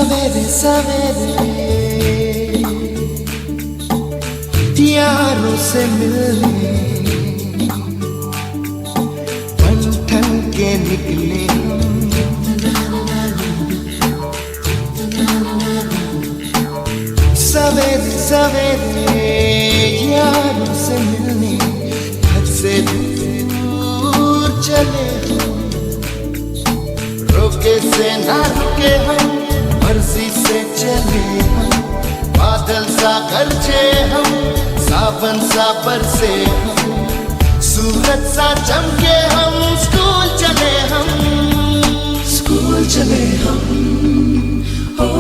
सवेरे सवेरे यारों से मिलने बन ठन के निकले सवेरे सवेरे यारों से मिलने घर से दूर चले रुके से ना रुके हम मर्जी से चले हम बादल सा गरजे हम सावन सा बरसे हम सूरज सा चमके हम स्कूल चले हम हो,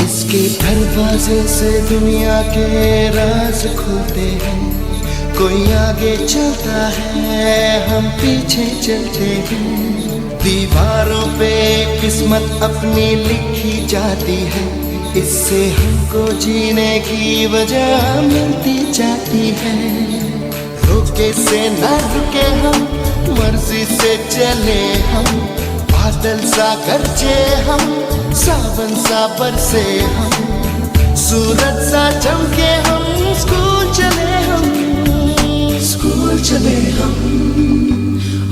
दरवाजे से दुनिया के राज खुलते हैं कोई आगे चलता है हम पीछे चलते हैं दीवारों पे किस्मत अपनी लिखी जाती है इससे हमको जीने की वजह मिलती जाती है रुके से न रुके हम मर्जी से चले हम बादल सा गरजे हम सावन सा बरसे हम सूरज सा चमके हम स्कूल चले हम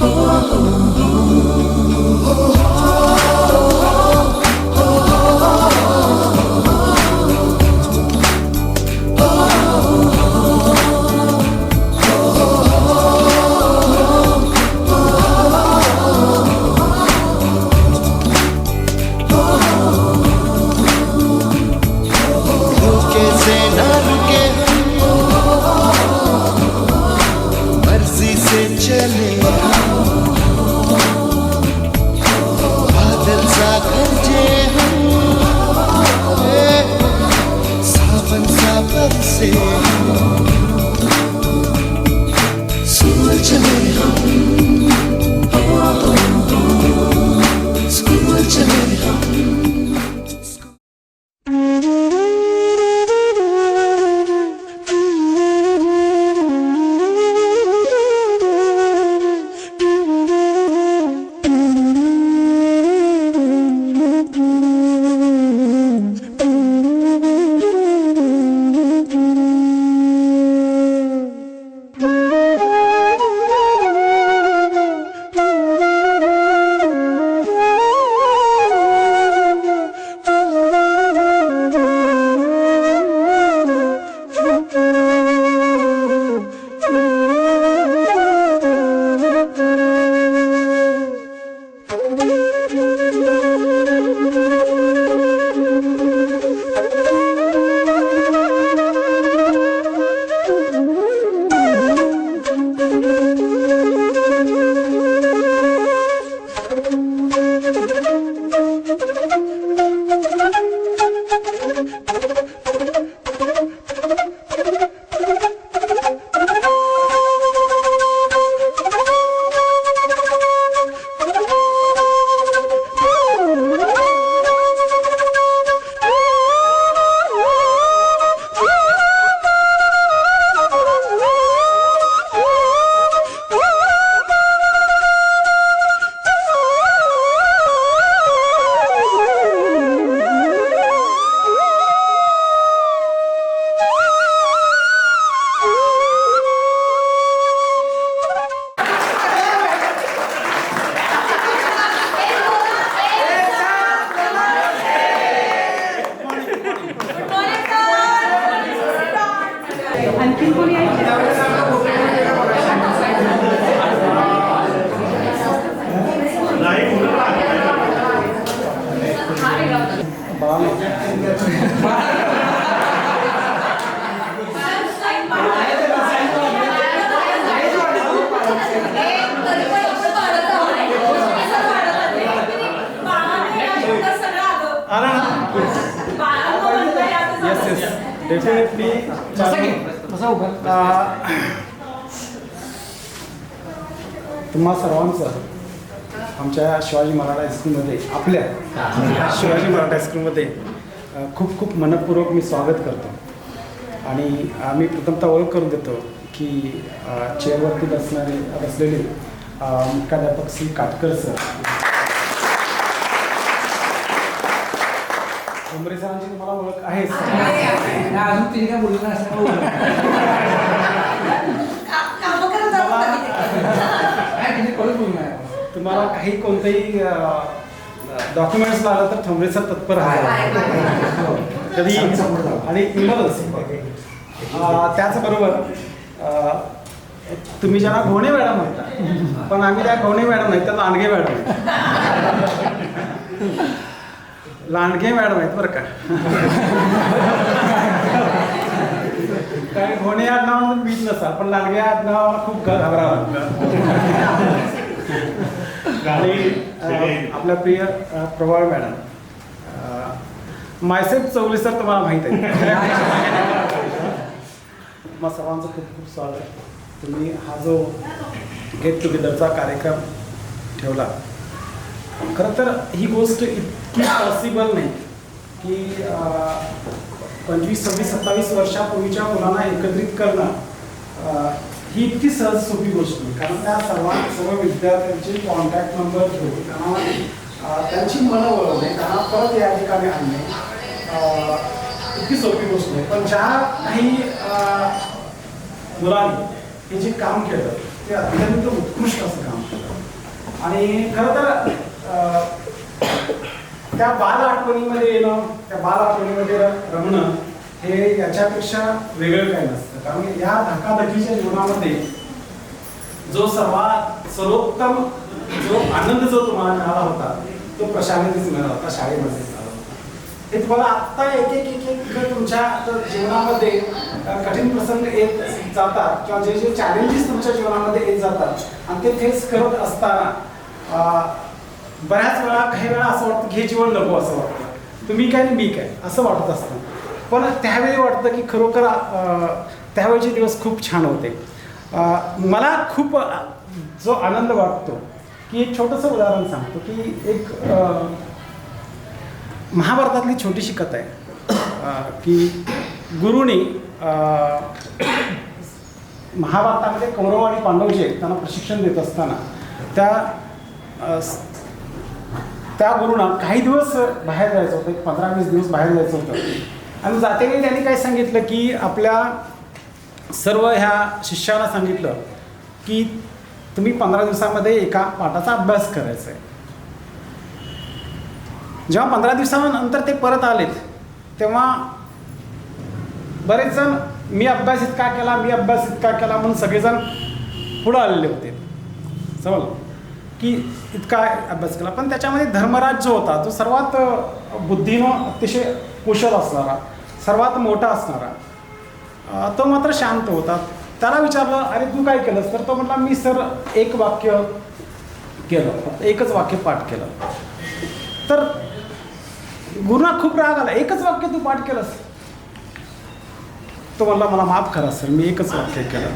हो, डेफिनेटली तुम्हा सर्वांचं आमच्या शिवाजी मराठा हायस्कूलमध्ये आपल्या शिवाजी मराठा हायस्कूलमध्ये खूप खूप मनपूर्वक मी स्वागत करतो. आणि मी प्रथमतः ओळख करून देतो की चेअरवरती बसलेले मुख्याध्यापक श्री काटकर सर, ठोंबरे सरांची तुम्हाला ओळख आहे. अजून तिने काय बोललं तुम्हाला काही कोणतेही डॉक्युमेंट्स लागलं तर ठोंबरे सर तत्पर आहे कधी. आणि त्याचबरोबर तुम्ही ज्यांना घोणे मॅडम म्हणता, पण आम्ही त्या घोणे मॅडम नाही, त्या लांडगे मॅडम आहेत. लांडगे मॅडम आहेत बरं का. काय घोणे आडनाव बीत नसा, पण लांडगे आडनावाला खूप घाबरावं लागतं. आणि आपल्या प्रिय प्रभाळ मॅडम, मायसेफ चौगले सर तुम्हाला माहीत आहे. मग सर्वांचं खूप खूप स्वागत. तुम्ही हा जो गेट टुगेदरचा कार्यक्रम ठेवला, खरं तर ही गोष्ट इतकी पॉसिबल नाही की 25, 26, 27 वर्षापूर्वीच्या मुलांना एकत्रित करणं ही इतकी सहज सोपी गोष्ट नाही. कारण त्या सर्व विद्यार्थ्यांचे कॉन्टॅक्ट नंबर घेऊन त्यांना त्यांची मनं वळवणे, त्यांना परत या ठिकाणी आणणे इतकी सोपी गोष्ट नाही. पण ज्या काही मुलांनी हे जे काम केलं ते अत्यंत उत्कृष्ट असं काम केलं. आणि खरं तर त्या बाल आठवणीमध्ये येणं, त्या बाल आठवणीमध्ये रमणं हे याच्यापेक्षा वेगळं काही नसतं. कारण या धकाधकीच्या जीवनामध्ये जो सर्वोत्तम जो आनंद जो तुम्हाला मिळाला होता तो प्रशांतीच मिळाला होता, शाळेमध्ये मिळाला होता. हे तुम्हाला आत्ता एक एक एक तुमच्या जीवनामध्ये कठीण प्रसंग येत जातात किंवा जे जे चॅलेंजेस तुमच्या जीवनामध्ये येत जातात आणि ते फेस करत असताना बऱ्याच वेळा काही वेळा असं वाटतं की हे जीवन नको असं वाटतं, तुम्ही काय मी काय असं वाटत असतं. पण त्यावेळी वाटतं की खरोखर त्यावेळेचे दिवस खूप छान होते. मला खूप जो आनंद वाटतो की एक छोटंसं उदाहरण सांगतो की एक महाभारतातली छोटीशी कथा आहे की गुरुनी महाभारतामध्ये कौरव आणि पांडव जे त्यांना प्रशिक्षण देत असताना त्या गुरुना काही दिवस बाहेर जायचं होतं, 15-20 दिवस बाहेर जायचं होतं. आणि जातेवेळी त्यांनी काय सांगितलं की आपल्या सर्व ह्या शिष्याला सांगितलं की तुम्ही 15 दिवसामध्ये एका पाठाचा अभ्यास करायचा आहे. जेव्हा 15 दिवसानंतर ते परत आलेत तेव्हा बरेच जण मी अभ्यास इतका केला म्हणून सगळेजण पुढं आलेले होते. समजलं की इतका अभ्यास केला. पण त्याच्यामध्ये धर्मराज जो होता तो सर्वात बुद्धीनं अतिशय कुशल असणारा, सर्वात मोठा असणारा, तो मात्र शांत होता. त्याला विचारलं अरे तू काय केलंस, तर तो म्हटला मी सर एक वाक्य केलं, एकच वाक्य पाठ केलं. तर गुरुना खूप राग आला, एकच वाक्य तू पाठ केलंस. तो म्हणला मला माफ करा सर, मी एकच वाक्य केलं.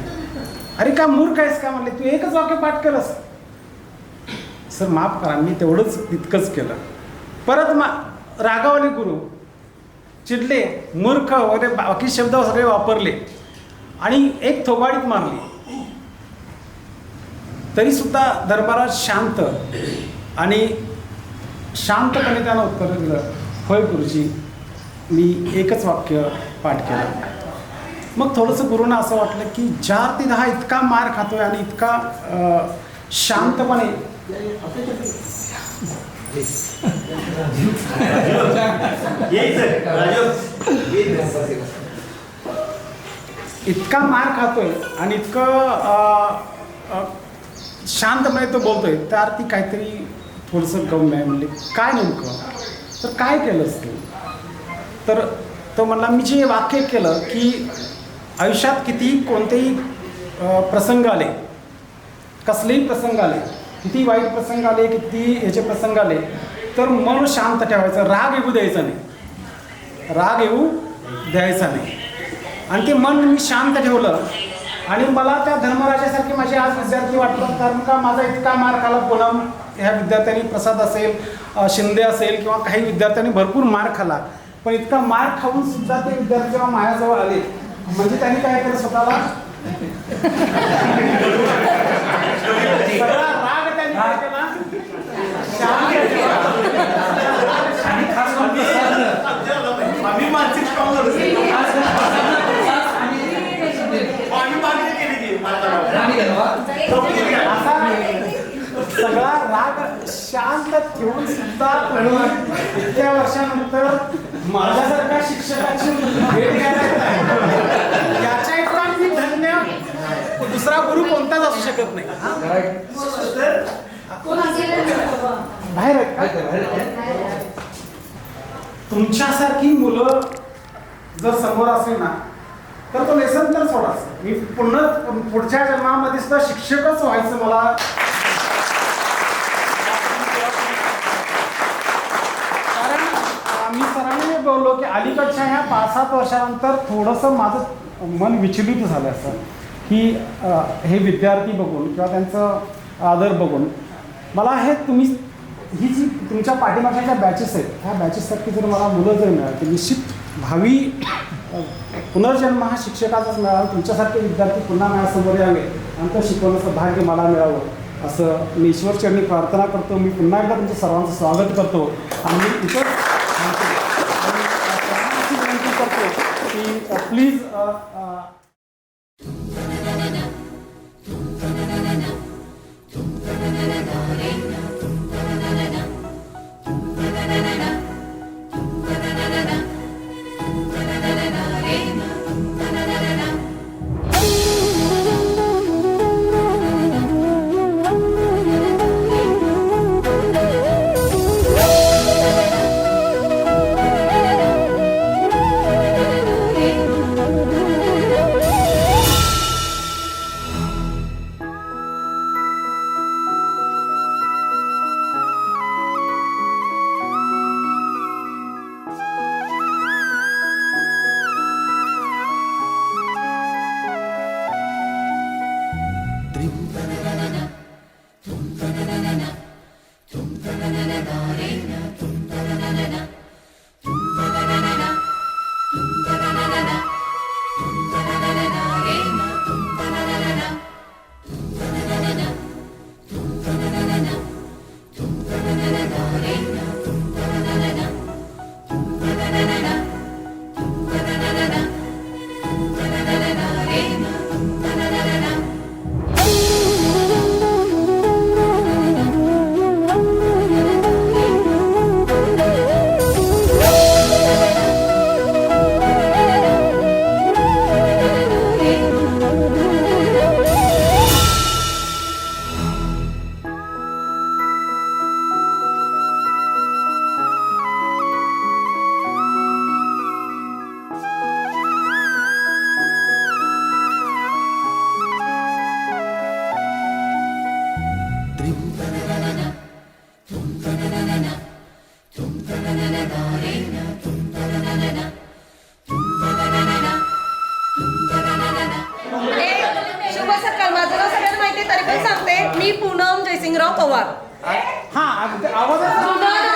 अरे का मूर्ख आहेस का म्हणले, तू एकच वाक्य पाठ केलंस. सर माफ करा, मी तेवढंच तितकंच केलं. परत रागावले गुरु, चिडले, मूर्ख वगैरे बाकी शब्द सगळे वापरले आणि एक थोबाडीत मारली. तरीसुद्धा धर्मराज शांत आणि शांतपणे त्यानं उत्तर दिलं, होय गुरुजी मी एकच वाक्य पाठ केलं. मग थोडंसं गुरुंना असं वाटलं की 4 ते 10 इतका मार खातोय आणि इतका शांतपणे इतका मार खातोय आणि इतकं शांतपणे तो बोलतोय, त्या अर्थी काहीतरी थोडंसं गौण आहे. म्हणले काय नेमकं, तर काय केलंस तू. तर तो म्हणला मी जे वाक्य केलं की आयुष्यात कितीही कोणतेही प्रसंग आले, कसलेही प्रसंग आले, किती वाईट प्रसंग आले, किती याचे प्रसंग आले, तर मन शांत ठेवायचं, राग येऊ द्यायचा नाही, राग येऊ द्यायचा नाही. आणि ते मन मी शांत ठेवलं आणि मला त्या धर्मराजासारखे माझे आज विद्यार्थी वाटतात, कारण का माझा इतका मार खाला. पूनम ह्या विद्यार्थ्यांनी, प्रसाद असेल, शिंदे असेल किंवा काही विद्यार्थ्यांनी भरपूर मार खाला, पण इतका मार खाऊन सुद्धा ते विद्यार्थी जेव्हा माझ्याजवळ आले, म्हणजे त्यांनी काय केलं, स्वतःला सगळा राग त्यांनी काय केला, शांत केला. आणि खास करून प्रसाद. आम्ही मानसिक स्ट्रॉंग झालो. आम्ही मान्य केली की असा सगळा राग शांत ठेवून सुद्धा तुम्ही इतक्या वर्षानंतर माझ्यासारख्या शिक्षकाची भेट घ्यायला येताय. याच्या इतका मी धन्य दुसरा गुरु कोणताच असू शकत नाही. बाहेर आहेत का? तुमच्यासारखी मुलं जर समोर असेल ना, तर तो लेसन तर सोडा. मी पुढच्या जन्मामध्ये सुद्धा शिक्षकच व्हायचं मला. कारण मी सरांनी बोललो की अलीकडच्या ह्या 5-7 वर्षानंतर थोडंसं माझं मन विचलित झालं असं, की हे विद्यार्थी बघून किंवा त्यांचं आदर बघून मला हे तुम्ही ही जी तुमच्या पाठीमागच्या ज्या बॅचेस आहेत, ह्या बॅचेससारखी जर मला मुलं जर मिळाली, तर निश्चित भावी पुनर्जन्म हा शिक्षकाचाच मिळाला. तुमच्यासारखे विद्यार्थी पुन्हा माझ्यासमोर यावे आणि ते शिकवण्याचं भाग्य मला मिळावं असं मी ईश्वरचरणी प्रार्थना करतो. मी पुन्हा एकदा तुमचं सर्वांचं स्वागत करतो आणि मी इतर विनंती करतो की प्लीज शुभ सकाळ. माझं नाव सगळ्यांना माहिती तरी पण सांगते. मी पूनम जयसिंगराव पवार. हा आवाज सांगणार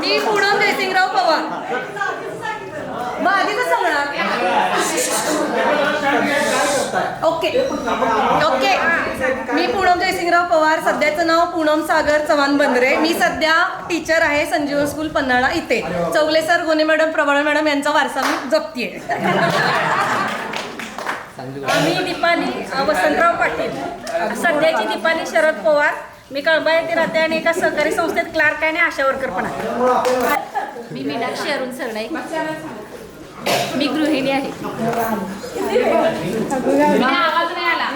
मी पूनम जयसिंगराव पवार. मग आधी तर सांगणार. Okay okay. मी पूनम जयसिंगराव पवार. सध्याचं नाव पूनम सागर चव्हाण बंद्रे. मी सध्या टीचर आहे संजीवन स्कूल पन्हाळा इथे. चौगले सर, गोने मॅडम, प्रभाळ मॅडम यांचा वारसा मी जपतीये. मी दीपाली वसंतराव पाटील. सध्याची दीपाली शरद पवार. मी कळंबा येथे राहते आणि एका सहकारी संस्थेत क्लार्क आणि आशा वर्कर पण आहे. मी मीनाक्षी अरुण सरनाईक. मी गृहिणी आहे. आवाज नाही आला.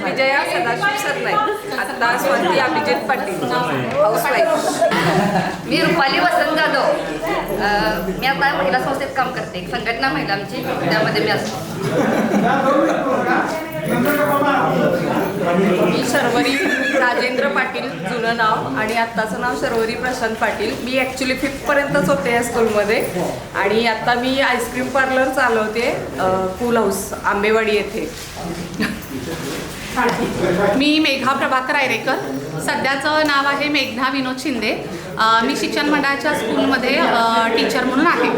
विजया सदाशिव सरनाईक. आता स्वाती अभिजित पाटील, हाऊसवाईफ. मी रुपाली वसंत जाधव. मी आता महिला संस्थेत काम करते. एक संघटना महिलांची, त्यामध्ये मी असतो. मी शर्वरी राजेंद्र पाटील जुनं नाव आणि आत्ताचं नाव शर्वरी प्रशांत पाटील. मी ॲक्च्युली 5th पर्यंतच होते या स्कूलमध्ये आणि आता मी आईस्क्रीम पार्लर चालवते कूल हाऊस आंबेवाडी येथे. मी मेघा प्रभाकर आयरेकर. सध्याचं नाव आहे मेघना विनोद शिंदे. मी शिक्षण मंडळाच्या स्कूलमध्ये टीचर म्हणून आहे.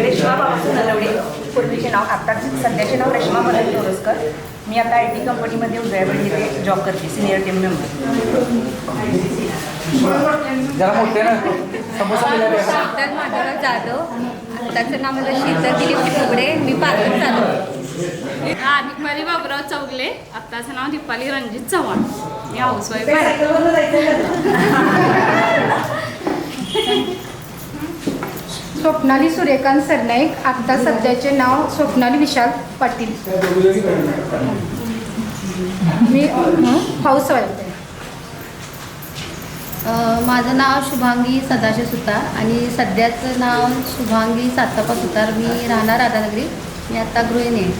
रेश्मा बाबासू नलवडे. पूर्वीचे नाव आता सध्याचे नाव रेश्मा मदन तोरसकर. मी आता IT कंपनीमध्ये उदयावडी येथे जॉब करते सिनियर टीम मेंबर. जरा मोठे ना समोसा दिलेला आहे. सावधान माधवराव जाधव. आत्ताचं नाव माझं शीतल दिलीप फुगडे. मी पार्लर चालवते. दीपाली बाबुराव चौगले. आत्ताचं नाव दीपाली रणजित चव्हाण. मी हाऊसवाईफ आहे. स्वप्नाली सूर्यकांत सरनाईक. आत्ता सध्याचे नाव स्वप्नाली विशाल पाटील. मी हाऊसवाईफ आहे. माझं नाव शुभांगी सदाशिव सुतार आणि सध्याचं नाव शुभांगी सातप्पा सुतार. मी राहणार राधानगरी. मी आत्ता गृहिणी आहे.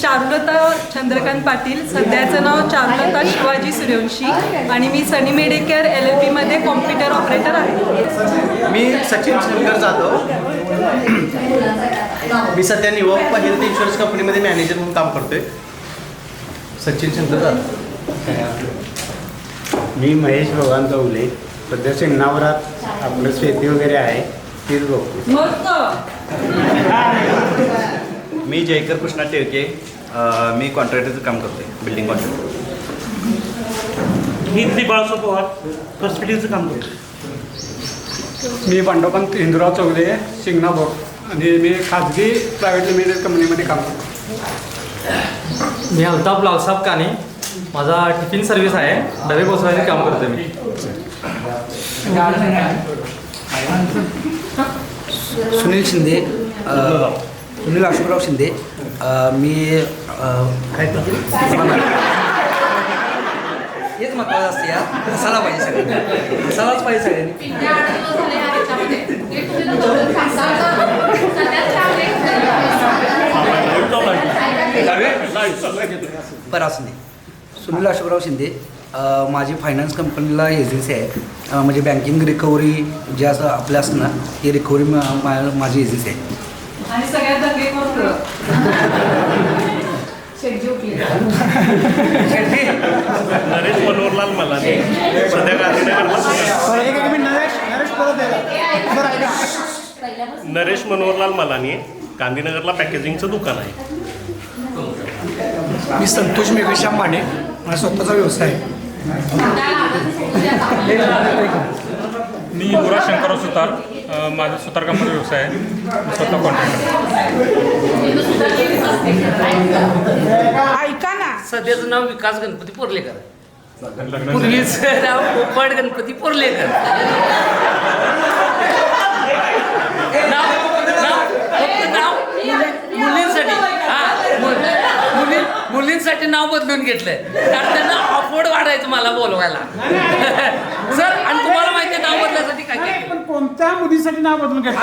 चारुलता चंद्रकांत पाटील. सध्याचं नाव चारुलता शिवाजी सूर्यवंशी आणि मी सनी मेडिकेअर LLP मध्ये कॉम्प्युटर ऑपरेटर आहे. मी सचिन शंकर जाधव. मी सध्या निवप्पा हेल्थ इन्शुरन्स कंपनीमध्ये मॅनेजर म्हणून काम करतोय. सचिन शंकर जाधव. मी महेश भगवान चौगले. सध्या शिंगणावरात आपलं शेती वगैरे आहे तीच बघतो. मी जयकर कृष्णा टेळके. मी कॉन्ट्रॅक्टरचं काम करतोय बिल्डिंग कॉन्ट्रॅक्टर. मी श्री बाळासाहेब पवार हॉस्पिटलचं काम करतो. मी बंडोपंत हिंदूराव चौगले शिंगणापूर आणि मी खाजगी प्रायव्हेट लिमिटेड कंपनीमध्ये काम करतो. मी अल्ताफ लालसाब काने. माझा टिफिन सर्व्हिस आहे. डबे पोचवायचे काम करतो मी. सुनील शिंदे. सुनील अशोकराव शिंदे. मी काय हेच महत्त्वाचं असते या. हसायला पाहिजे सगळ्यांनी. हसायलाच पाहिजे सगळ्यांनी. बरं असं नाही. सुनील अशोकराव शिंदे. माझी फायनान्स कंपनीला एजन्सी आहे. म्हणजे बँकिंग रिकव्हरी जे असं आपलं असतं ना ही रिकव्हरी माझी एजन्सी आहे. आणि सगळ्यात दंगे कोण नरेश मनोहरलाल मलानी. सध्या नरेश मनोहरलाल मलानी. गांधीनगरला पॅकेजिंगचं दुकान आहे. मी संतोष मेघश्याम माने. माझा स्वतःचा व्यवसाय आहे. मी युवराज शंकरराव सुतार. माझा सुतार कामाचा व्यवसाय आहे. मी स्वतः कॉन्ट्रॅक्टर. ऐका ना. सध्याचं नाव विकास गणपती पोर्लेकर. पूर्वीचं नाव पोपट गणपती पोर्लेकर. मुलींसाठी नाव बदलून घेतलंय कारण त्यांना अफोर्ड वाढायचं मला बोलवायला. सर आणि तुम्हाला माहिती आहे नाव बदलायसाठी काय केलं? पण कोणत्या मुलीसाठी नाव बदलून घेतलं?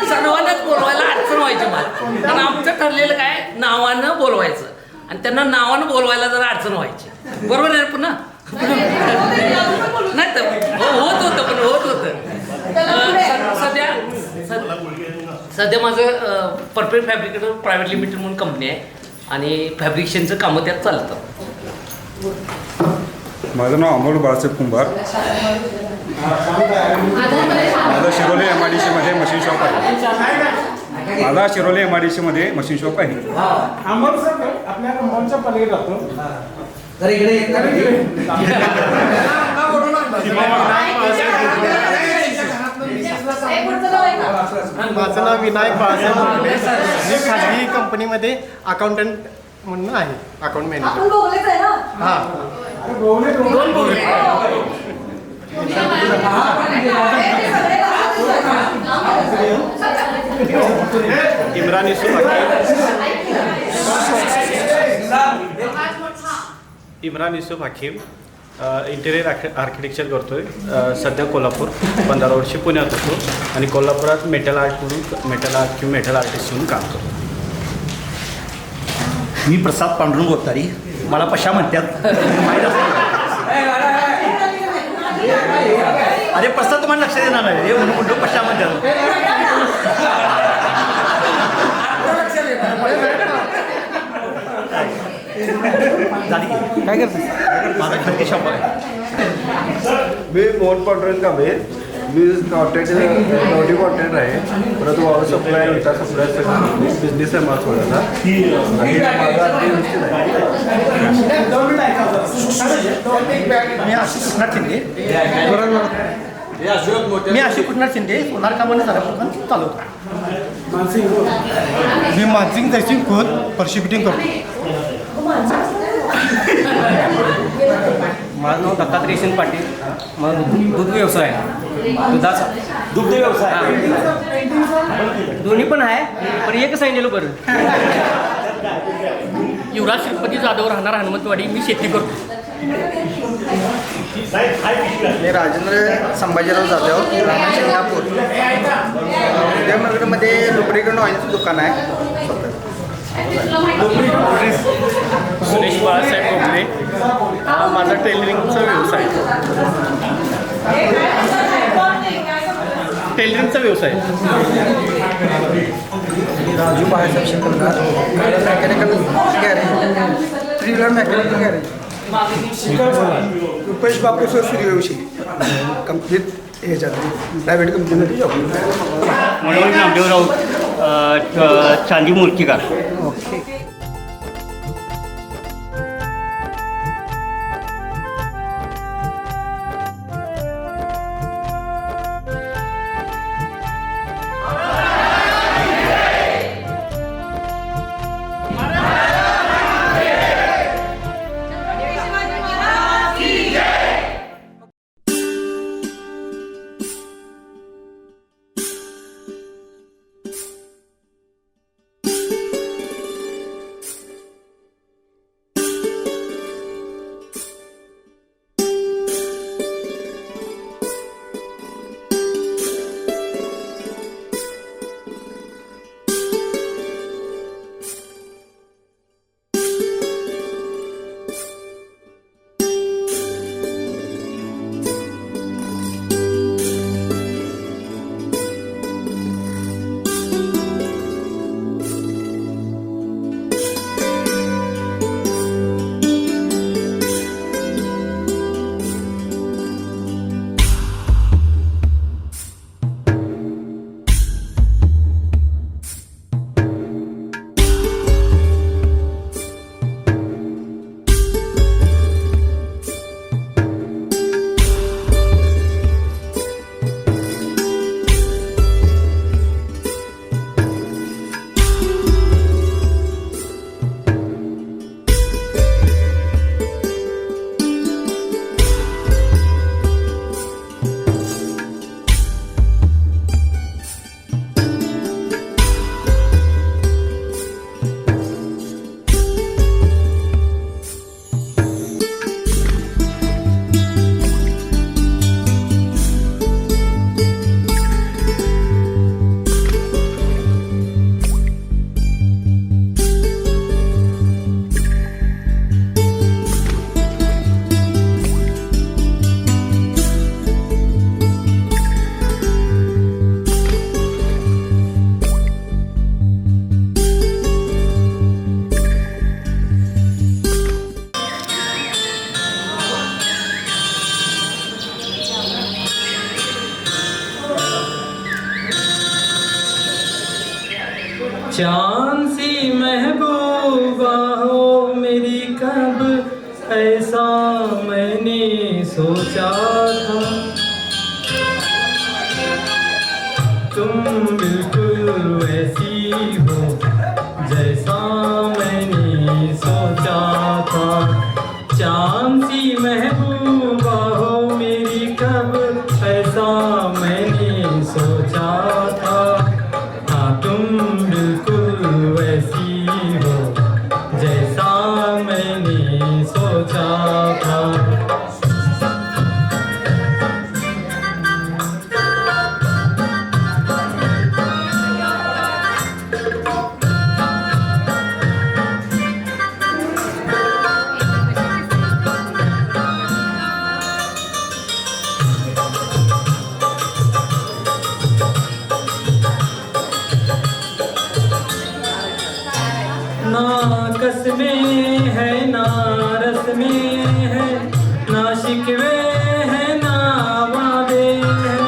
सर्वांनाच बोलवायला अडचण व्हायची मला. कारण आमचं ठरलेलं काय नावानं बोलवायचं आणि त्यांना नावानं बोलवायला जरा अडचण व्हायची. बरोबर आहे पुन्हा नाही तर होत होतं पण होत होतं. सध्या माझं परफेक्ट फॅब्रिकेटर प्रायव्हेट लिमिटेड म्हणून कंपनी आहे आणि फॅब्रिकेशनचं कामं त्यात चालतं. माझं नाव अमोल बाळासाहेब कुंभार. माझं शिरोली MIDC मध्ये मशीन शॉप आहे. माझा शिरोली MIDC मध्ये मशीन शॉप आहे. अमोल सर आपल्या कंपाऊंडच्या पलीकडे राहतो. माझं नाव विनायक बाळासाहेब बोगले. मी खाजगी कंपनीमध्ये अकाउंटंट म्हणून आहे. Account manager. हां. इम्रान युसुफ हकीम. इंटेरियर आर्किटेक्चर करतो आहे सध्या कोल्हापूर 15 वर्षे पुण्यात होतो आणि कोल्हापुरात मेटल आर्ट किंवा मेटल आर्टिस्ट म्हणून काम करतो. मी प्रसाद पांडुरंग बोलतारी, मला पशा म्हणतात. अरे प्रसाद तुम्हाला लक्षात येणार नाही रे म्हणून म्हणतो पशा म्हणतात. काय करतो माझा खर्च शॉप आहे. मी मोहन पांडुरंग कांबळे, मी कॉन्ट्रॅक्ट नवडी कॉन्ट्रॅक्टर आहे. परत वॉटर सप्लाय विटा सप्लाय बिझनेस आहे माझा थोडासा. मी आशिष कृष्णात शिंदे सोनार कामाने झाल्यापासून चालवतो. मी मानसिंग जयसिंग खोत फरशी फिटिंग करतो. माझं नाव दत्तात्रय सिंग पाटील, माझा दूध व्यवसाय दुधाचा दुग्ध व्यवसाय दोन्ही पण आहे पण एकच सांगितलं बरं. युवराज श्रीपती जाधव, राहणार हनुमंतवाडी, मी शेती करतो. मी राजेंद्र संभाजीराव जाधव, राहणार शिंगापूर. उद्यमनगरमध्ये लुब्रिकंट ऑइलचं दुकान आहे. सुरेश बाळासाहेब कोकणे, माझा टेलरिंगचा व्यवसाय. राजू बाळासाहेब शिकवणार, mechanical garage, 3 wheeler mechanical garage. Rupesh Bapusar Suryavanshi, complete ह्याच्यात प्रायव्हेट कंपनीमध्ये जॉब. मनोहर नामदेव राऊत, चांदी मूर्तिकार. चांद सी महबूबा हो मेरी, कब ऐसा मैंने सोचा था. तुम बिल्कुल वैसी हो जैसा मैंने सोचा था. चांद सी महबूबा हो मेरी, कब ऐसा मैंने सोचा था. तुम बिल्कुल वैसी हो जैसा मैंने सोचा था. कसमें है ना रस्में है, ना शिकवे है ना वादे हैं,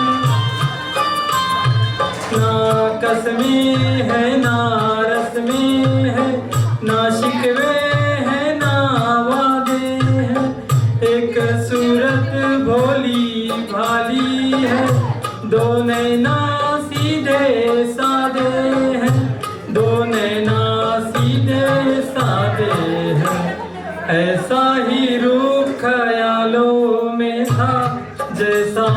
ना कसमें है ना रस्में है, ना शिकवे है ना वादे हैं। एक सूरत भोली भाली है, दो नैना सीधे सादे हैं, दो नैना सीधे सादे हैं। ऐसा ही रूप ख्यालों में था जैसा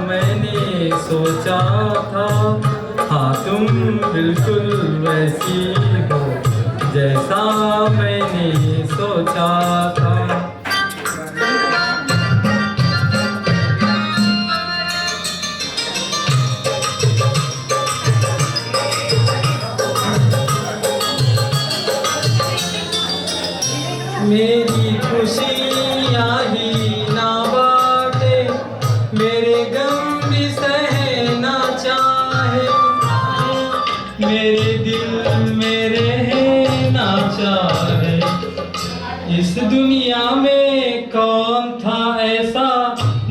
मैंने सोचा था। हाँ तुम बिल्कुल वैसी हो जैसा मैंने सोचा था। मेरी खुशियाँ ही ना बाटे, मेरे गम भी सहना चाहे, मेरे दिल मेरे रहना चाहे। इस दुनिया में कौन था ऐसा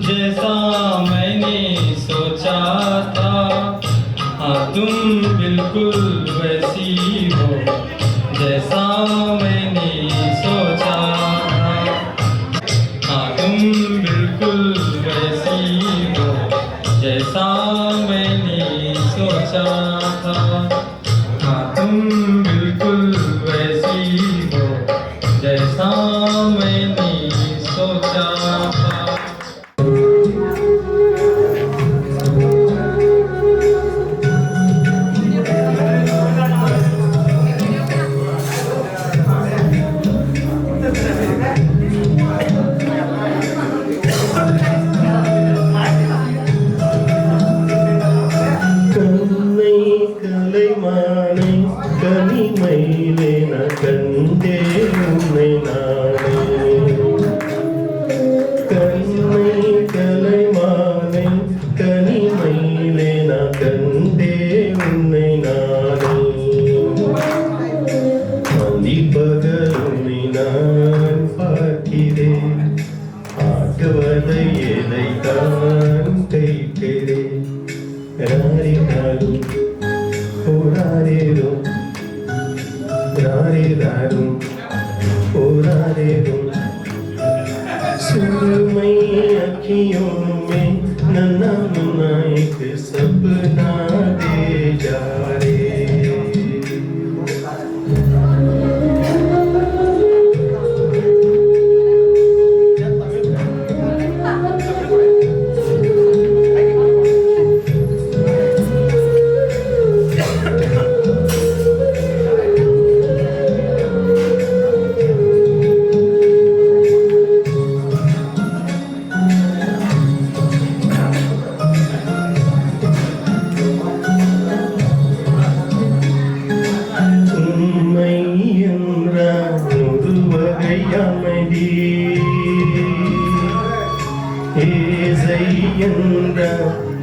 जैसा मैंने सोचा था। हाँ तुम बिल्कुल वैसी हो जैसा मैंने सोचा था। हाँ तुम बिल्कुल वैसी हो जैसा मैंने सोचा था। हाँ तुम बिल्कुल वैसी हो जैसा मैंने सोचा था। கலைமானை கனிமயிலேன கண்டே உன்னை நானே. கண்ணை கலைமானை கனிமயிலேன கண்டே உன்னை நானே. மதிப்பகல் உன்னை நான் பார்க்கிறேன், ஆக்குவதை எதைத்தான் கைக்கிறேன். ராரிராரும் ஓராரேரும், ராரிராரும் ஓராரேரும். सुरमई अखियों में नन्हा मुन्ना एक सपना दे जा रे.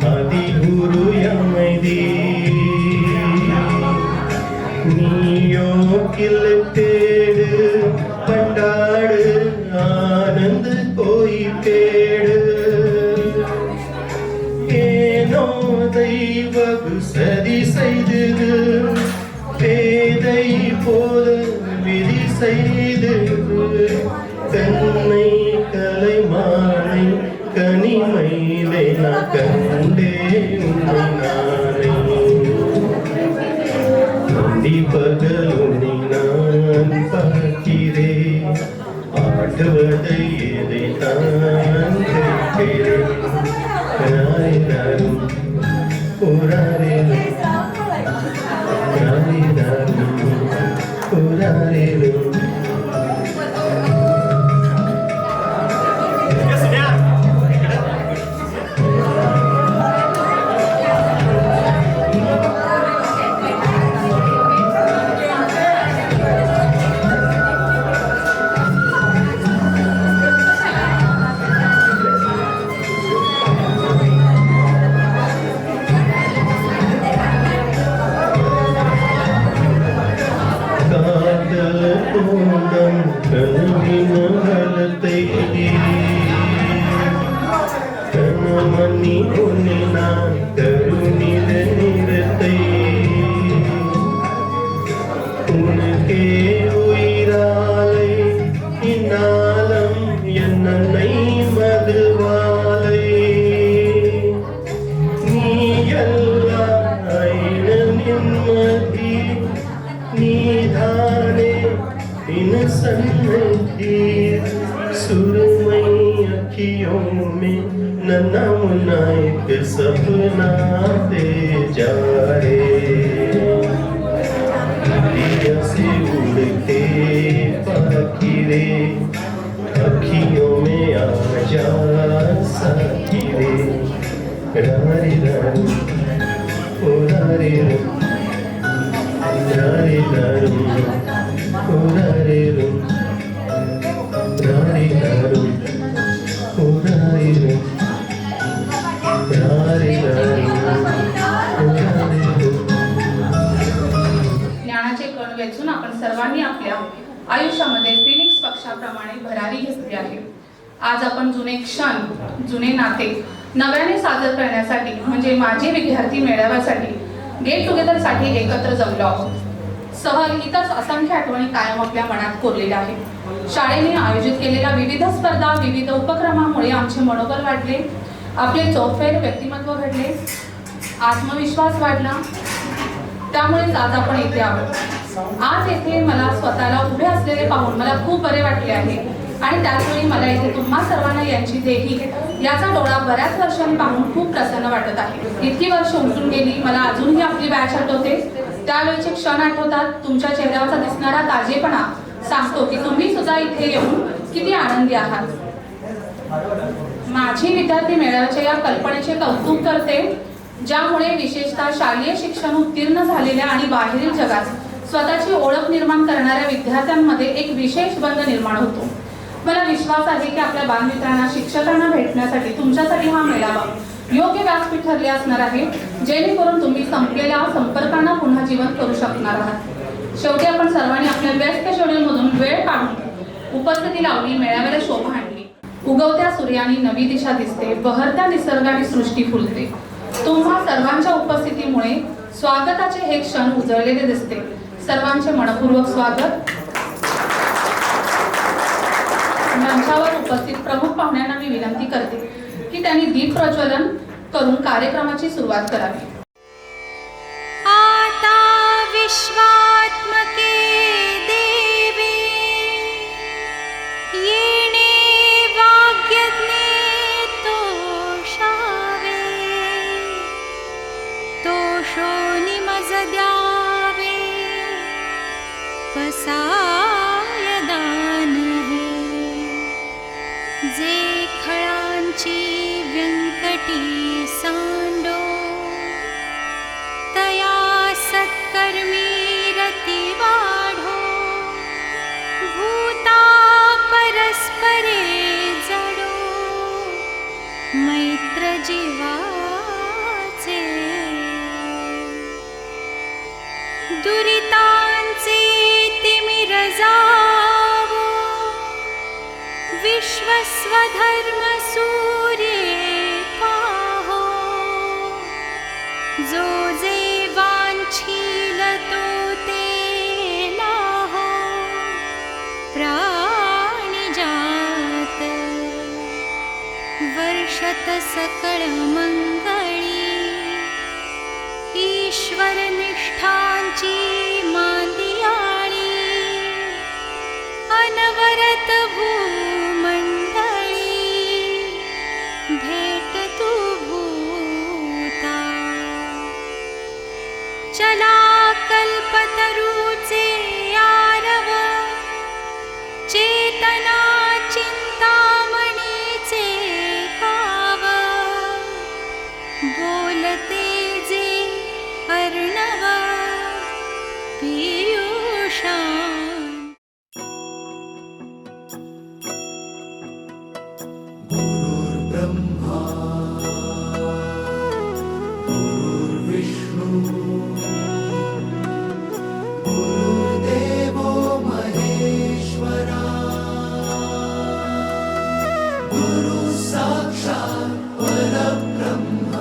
அதிகுரு அமைதி நீயோ கிளத்தேடு பண்டாடு ஆனந்த கோய் பேடு. ஏனோ தெய்வ சதி செய்தது பேதை போல விதி செய்தது. கண்ணை கலைமானை கனிமயிலே நான் கண்டே உன்னை நானே. பகல் உன்னை நான் பார்க்கிறேன், ஆட்டுவதை எதைத்தான் கேட்கிறேன். ராரிராரும் ஓராரேரும், ராரிராரும் ஓராரேரும். मोदम कणविन हलते कणमनी गुणना करुणिद निरते उनके उइराले इनालम यन्नै मधुवाले नीयल्ला ऐन निम्मति निधाने इन सन्निधि सुरमई अखियों में नन्ना एक सपना दे जा रे दिया से उड़ते पाखिरे अखियों में आ जा साखिरे रारी रारी ओ रारी रारी रारी ओ रारी रारी रारी ओ रारी रारी रारी ओ रारी ज्ञानाचे कण वेचून आपण सर्वांनी आपल्या आयुष्यामध्ये फिनिक्स पक्षाप्रमाणे भरारी घेतली आहे. आज आपण जुने क्षण, जुने नाते नव्याने साजर करण्यासाठी म्हणजे माझे विद्यार्थी मेळाव्यासाठी गेट टुगेदरसाठी एकत्र जमलो आहोत. सहल इतर असंख्य आठवणी कायम आपल्या मनात कोरलेल्या आहेत. शाळेने आयोजित केलेल्या विविध स्पर्धा, विविध उपक्रमामुळे आमचे मनोबल वाढले, आपले चौफेर व्यक्तिमत्व घडले, आत्मविश्वास वाढला. त्यामुळेच आज आपण इथे आहोत. आज येथे मला स्वतःला उभे असलेले पाहून मला खूप बरे वाटले आहे आणि त्याचवेळी मला इथे तुम्हा सर्वांना यांची देही याचा डोळा बऱ्याच वर्षांनी पाहून खूप प्रसन्न वाटत आहे. इतकी वर्ष उलटून गेली, मला अजूनही आपली बॅच आठवते. त्यावेळेचे क्षण आठवतात. तुमच्या चेहऱ्यावरचा दिसणारा ताजेपणा सांगतो की तुम्ही सुद्धा इथे येऊन किती आनंदी आहात. माझी विद्यार्थी मेळाव्याच्या या कल्पनेचे कौतुक करते, ज्यामुळे विशेषतः शालेय शिक्षण उत्तीर्ण झालेल्या आणि बाहेरील जगात स्वतःची ओळख निर्माण करणाऱ्या विद्यार्थ्यांमध्ये एक विशेष बंध निर्माण होतो. मला विश्वास आहे की आपल्या बालमित्रांना, शिक्षकांना भेटण्यासाठी तुमच्यासाठी हा मेळावा योग्य व्यासपीठ ठरले असणार आहे, जेणेकरून तुम्ही संपलेल्या संपर्कांना पुन्हा जीवन करू शकणार आहात. शेवटी आपण सर्वांनी आपल्या व्यस्त शेड्यूलमधून वेळ काढून उपस्थिती लावली, मेळाव्याला शोभा आणली. उगवत्या सूर्याने नवी दिशा दिसते, बहरत्या निसर्गाने सृष्टी फुलते. तुम्हा सर्वांच्या उपस्थितीमुळे स्वागताचे हे क्षण उजळलेले दिसते. सर्वांचे मनपूर्वक स्वागत. मंचावर उपस्थित प्रमुख पाहुण्यांना मी विनंती करते की त्यांनी दीप प्रज्वलन करून कार्यक्रमाची सुरुवात करावी. आता विश्वात्मके देवी येणे वाग्यज्ञे तोषावे, तोषो निमज द्यावे पसाय दान हे, जे खळांची व्यंकटी सांडो तया सत्कर्मी रती वाढो, भूता परस्परे जडो मैत्र जीवाचे, दुरितांचे तिमिर जावो विश्वस्वधर्म सूर्ये पाहो, जो जे वांछील तो ते लाहो प्राणी जात, वर्षत सकळ मंगळी ईश्वर निष्ठांची मांदियाळी, अनवरत भूमंडळी भेट तू भूता, चला कल्पतरूचे आरव, चेतना चिंतामणीचे गाव, बोलते जे अर्णव पीयूषा. ब्रह्मा गुरुर्विष्णु गुरुर्देवो महेश्वरः. गुरु साक्षात् परब्रह्म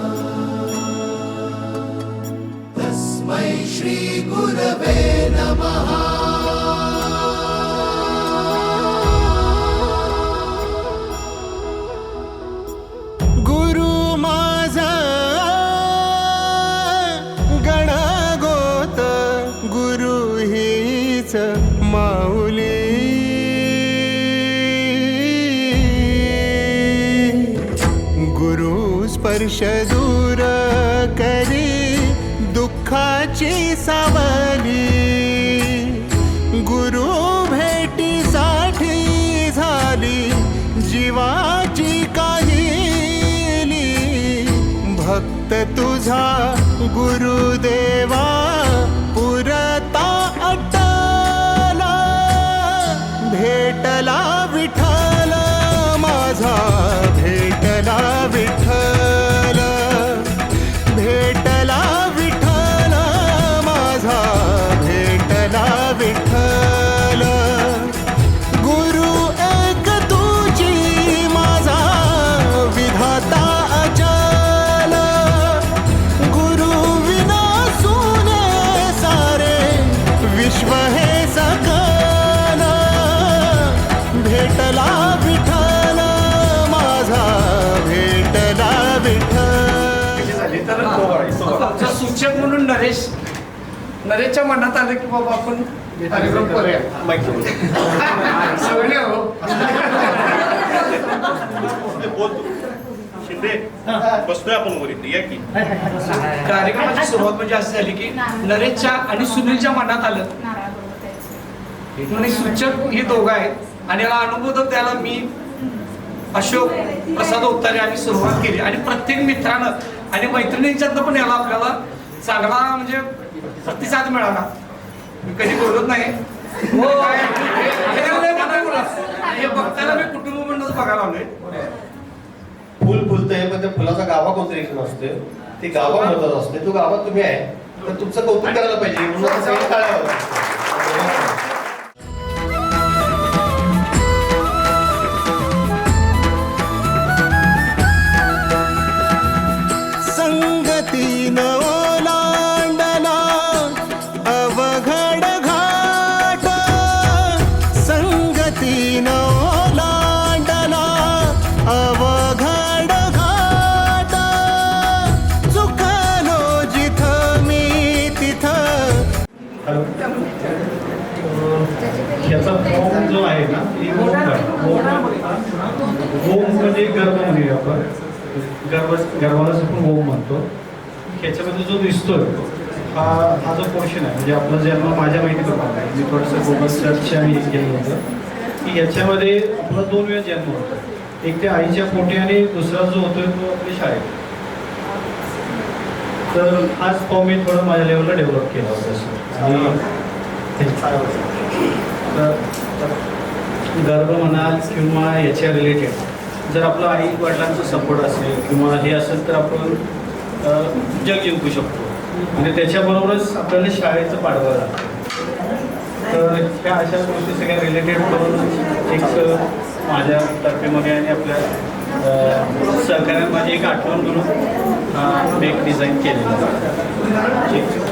तस्मै श्री गुरवे नमः गुरु माझा गणगोत गुरु हीच माऊली गुरु स्पर्श दूर करी दुःखाची सावली गुरु भेटीसाठी झाली जीवाची काहिली भक्त तुझा गुरुदेवा पुरता अटला भेटला विठ्ठल माझा भेटला विठ्ठल भेटला विठ्ठल माझा भेटला विठ्ठल गुरु एक तुझी माझा विधाता अचल गुरु विना सुने सारे विश्व हे सकल भेटला विठ्ठल माझा भेटला आमचा सूचक म्हणून नरेशच्या मनात आलं की बाबा आपण कार्यक्रम करूया सगळे हो शिंदे बसतोय आपण वरील या की कार्यक्रमाची सुरुवात म्हणजे अशी झाली की नरेशच्या आणि सुनीलच्या मनात आलं म्हणून सूचक हे दोघं आहेत आणि याला अनुभव द्यायला मी अशोक प्रसाद उत्तारे आम्ही सुरुवात केली आणि प्रत्येक मित्रानं आणि मैत्रिणींच्यातनं पण याला आपल्याला चांगला म्हणजे प्रतिसाद मिळाला मी कधी बोलत नाही हे बघताना मी कुटुंब म्हणूनच बघायला आलोय फुल फुलतंय पण त्या फुलाचा गाभा कोणतरी एक असते ते गाभा महत्वाचा असते तो गाभा तुम्ही आहे तर तुमचं कौतुक करायला पाहिजे म्हणून आता सगळं टाळ्या संगतीन ओलांडला अवघड घाट संगतीन ओलांडला अवघड घाट चुकलो जिथं मी तिथं याचा फॉर्म जो आहे ना होम म्हणजे गर्भ म्हणजे आपण गर्भालाच आपण होम म्हणतो ह्याच्यामध्ये जो दिसतोय हा जो पोर्शन आहे म्हणजे आपला जन्म माझ्या माहितीप्रमाणे आहे मी थोडंसं गुगल सर्च आणि केलं होतं की याच्यामध्ये आपला 2 वेळा जन्म होतो एक ते आईच्या पोटी आणि दुसरा जो होतोय तो आपल्या शाळेत तर हाच फॉर्म मी थोडं माझ्या लेवलला डेव्हलप केला होता आणि गर्भ म्हणाल किंवा याच्या रिलेटेड जर आपलं आई वडिलांचा सपोर्ट असेल किंवा हे असेल तर आपण जग जिंकू शकतो आणि त्याच्याबरोबरच आपल्याला शाळेचं पाठवावं लागतं तर ह्या अशा गोष्टी सगळ्या रिलेटेड करून एक माझ्या तर्फेमध्ये आणि आपल्या सहकार्यात माझी एक आठवण म्हणून एक डिझाईन केलेलं आहे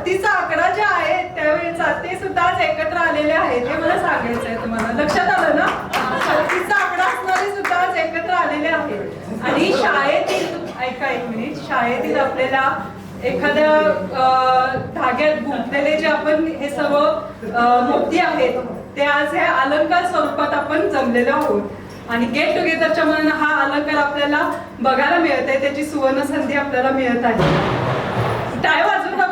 36 आकडा जे आहे त्यावेळेचा ते सुद्धा आज एकत्र आलेले आहेत हे मला सांगायचं आहे तुम्हाला. लक्षात आलं ना? 36 आकडा असणारे सुद्धा आज एकत्र आलेले आहेत. आणि शाळेतील ऐका एक मिनिट, शाळेतील आपल्याला एखाद्या धाग्यात गुंतलेले जे आपण हे सर्व मोती आहेत ते आज हे अलंकार स्वरूपात आपण जमलेलो आहोत. आणि गेट टुगेदरच्या मनानं हा अलंकार आपल्याला बघायला मिळत आहे, त्याची सुवर्ण संधी आपल्याला मिळत आहे. टाळ्या वाजवू नको,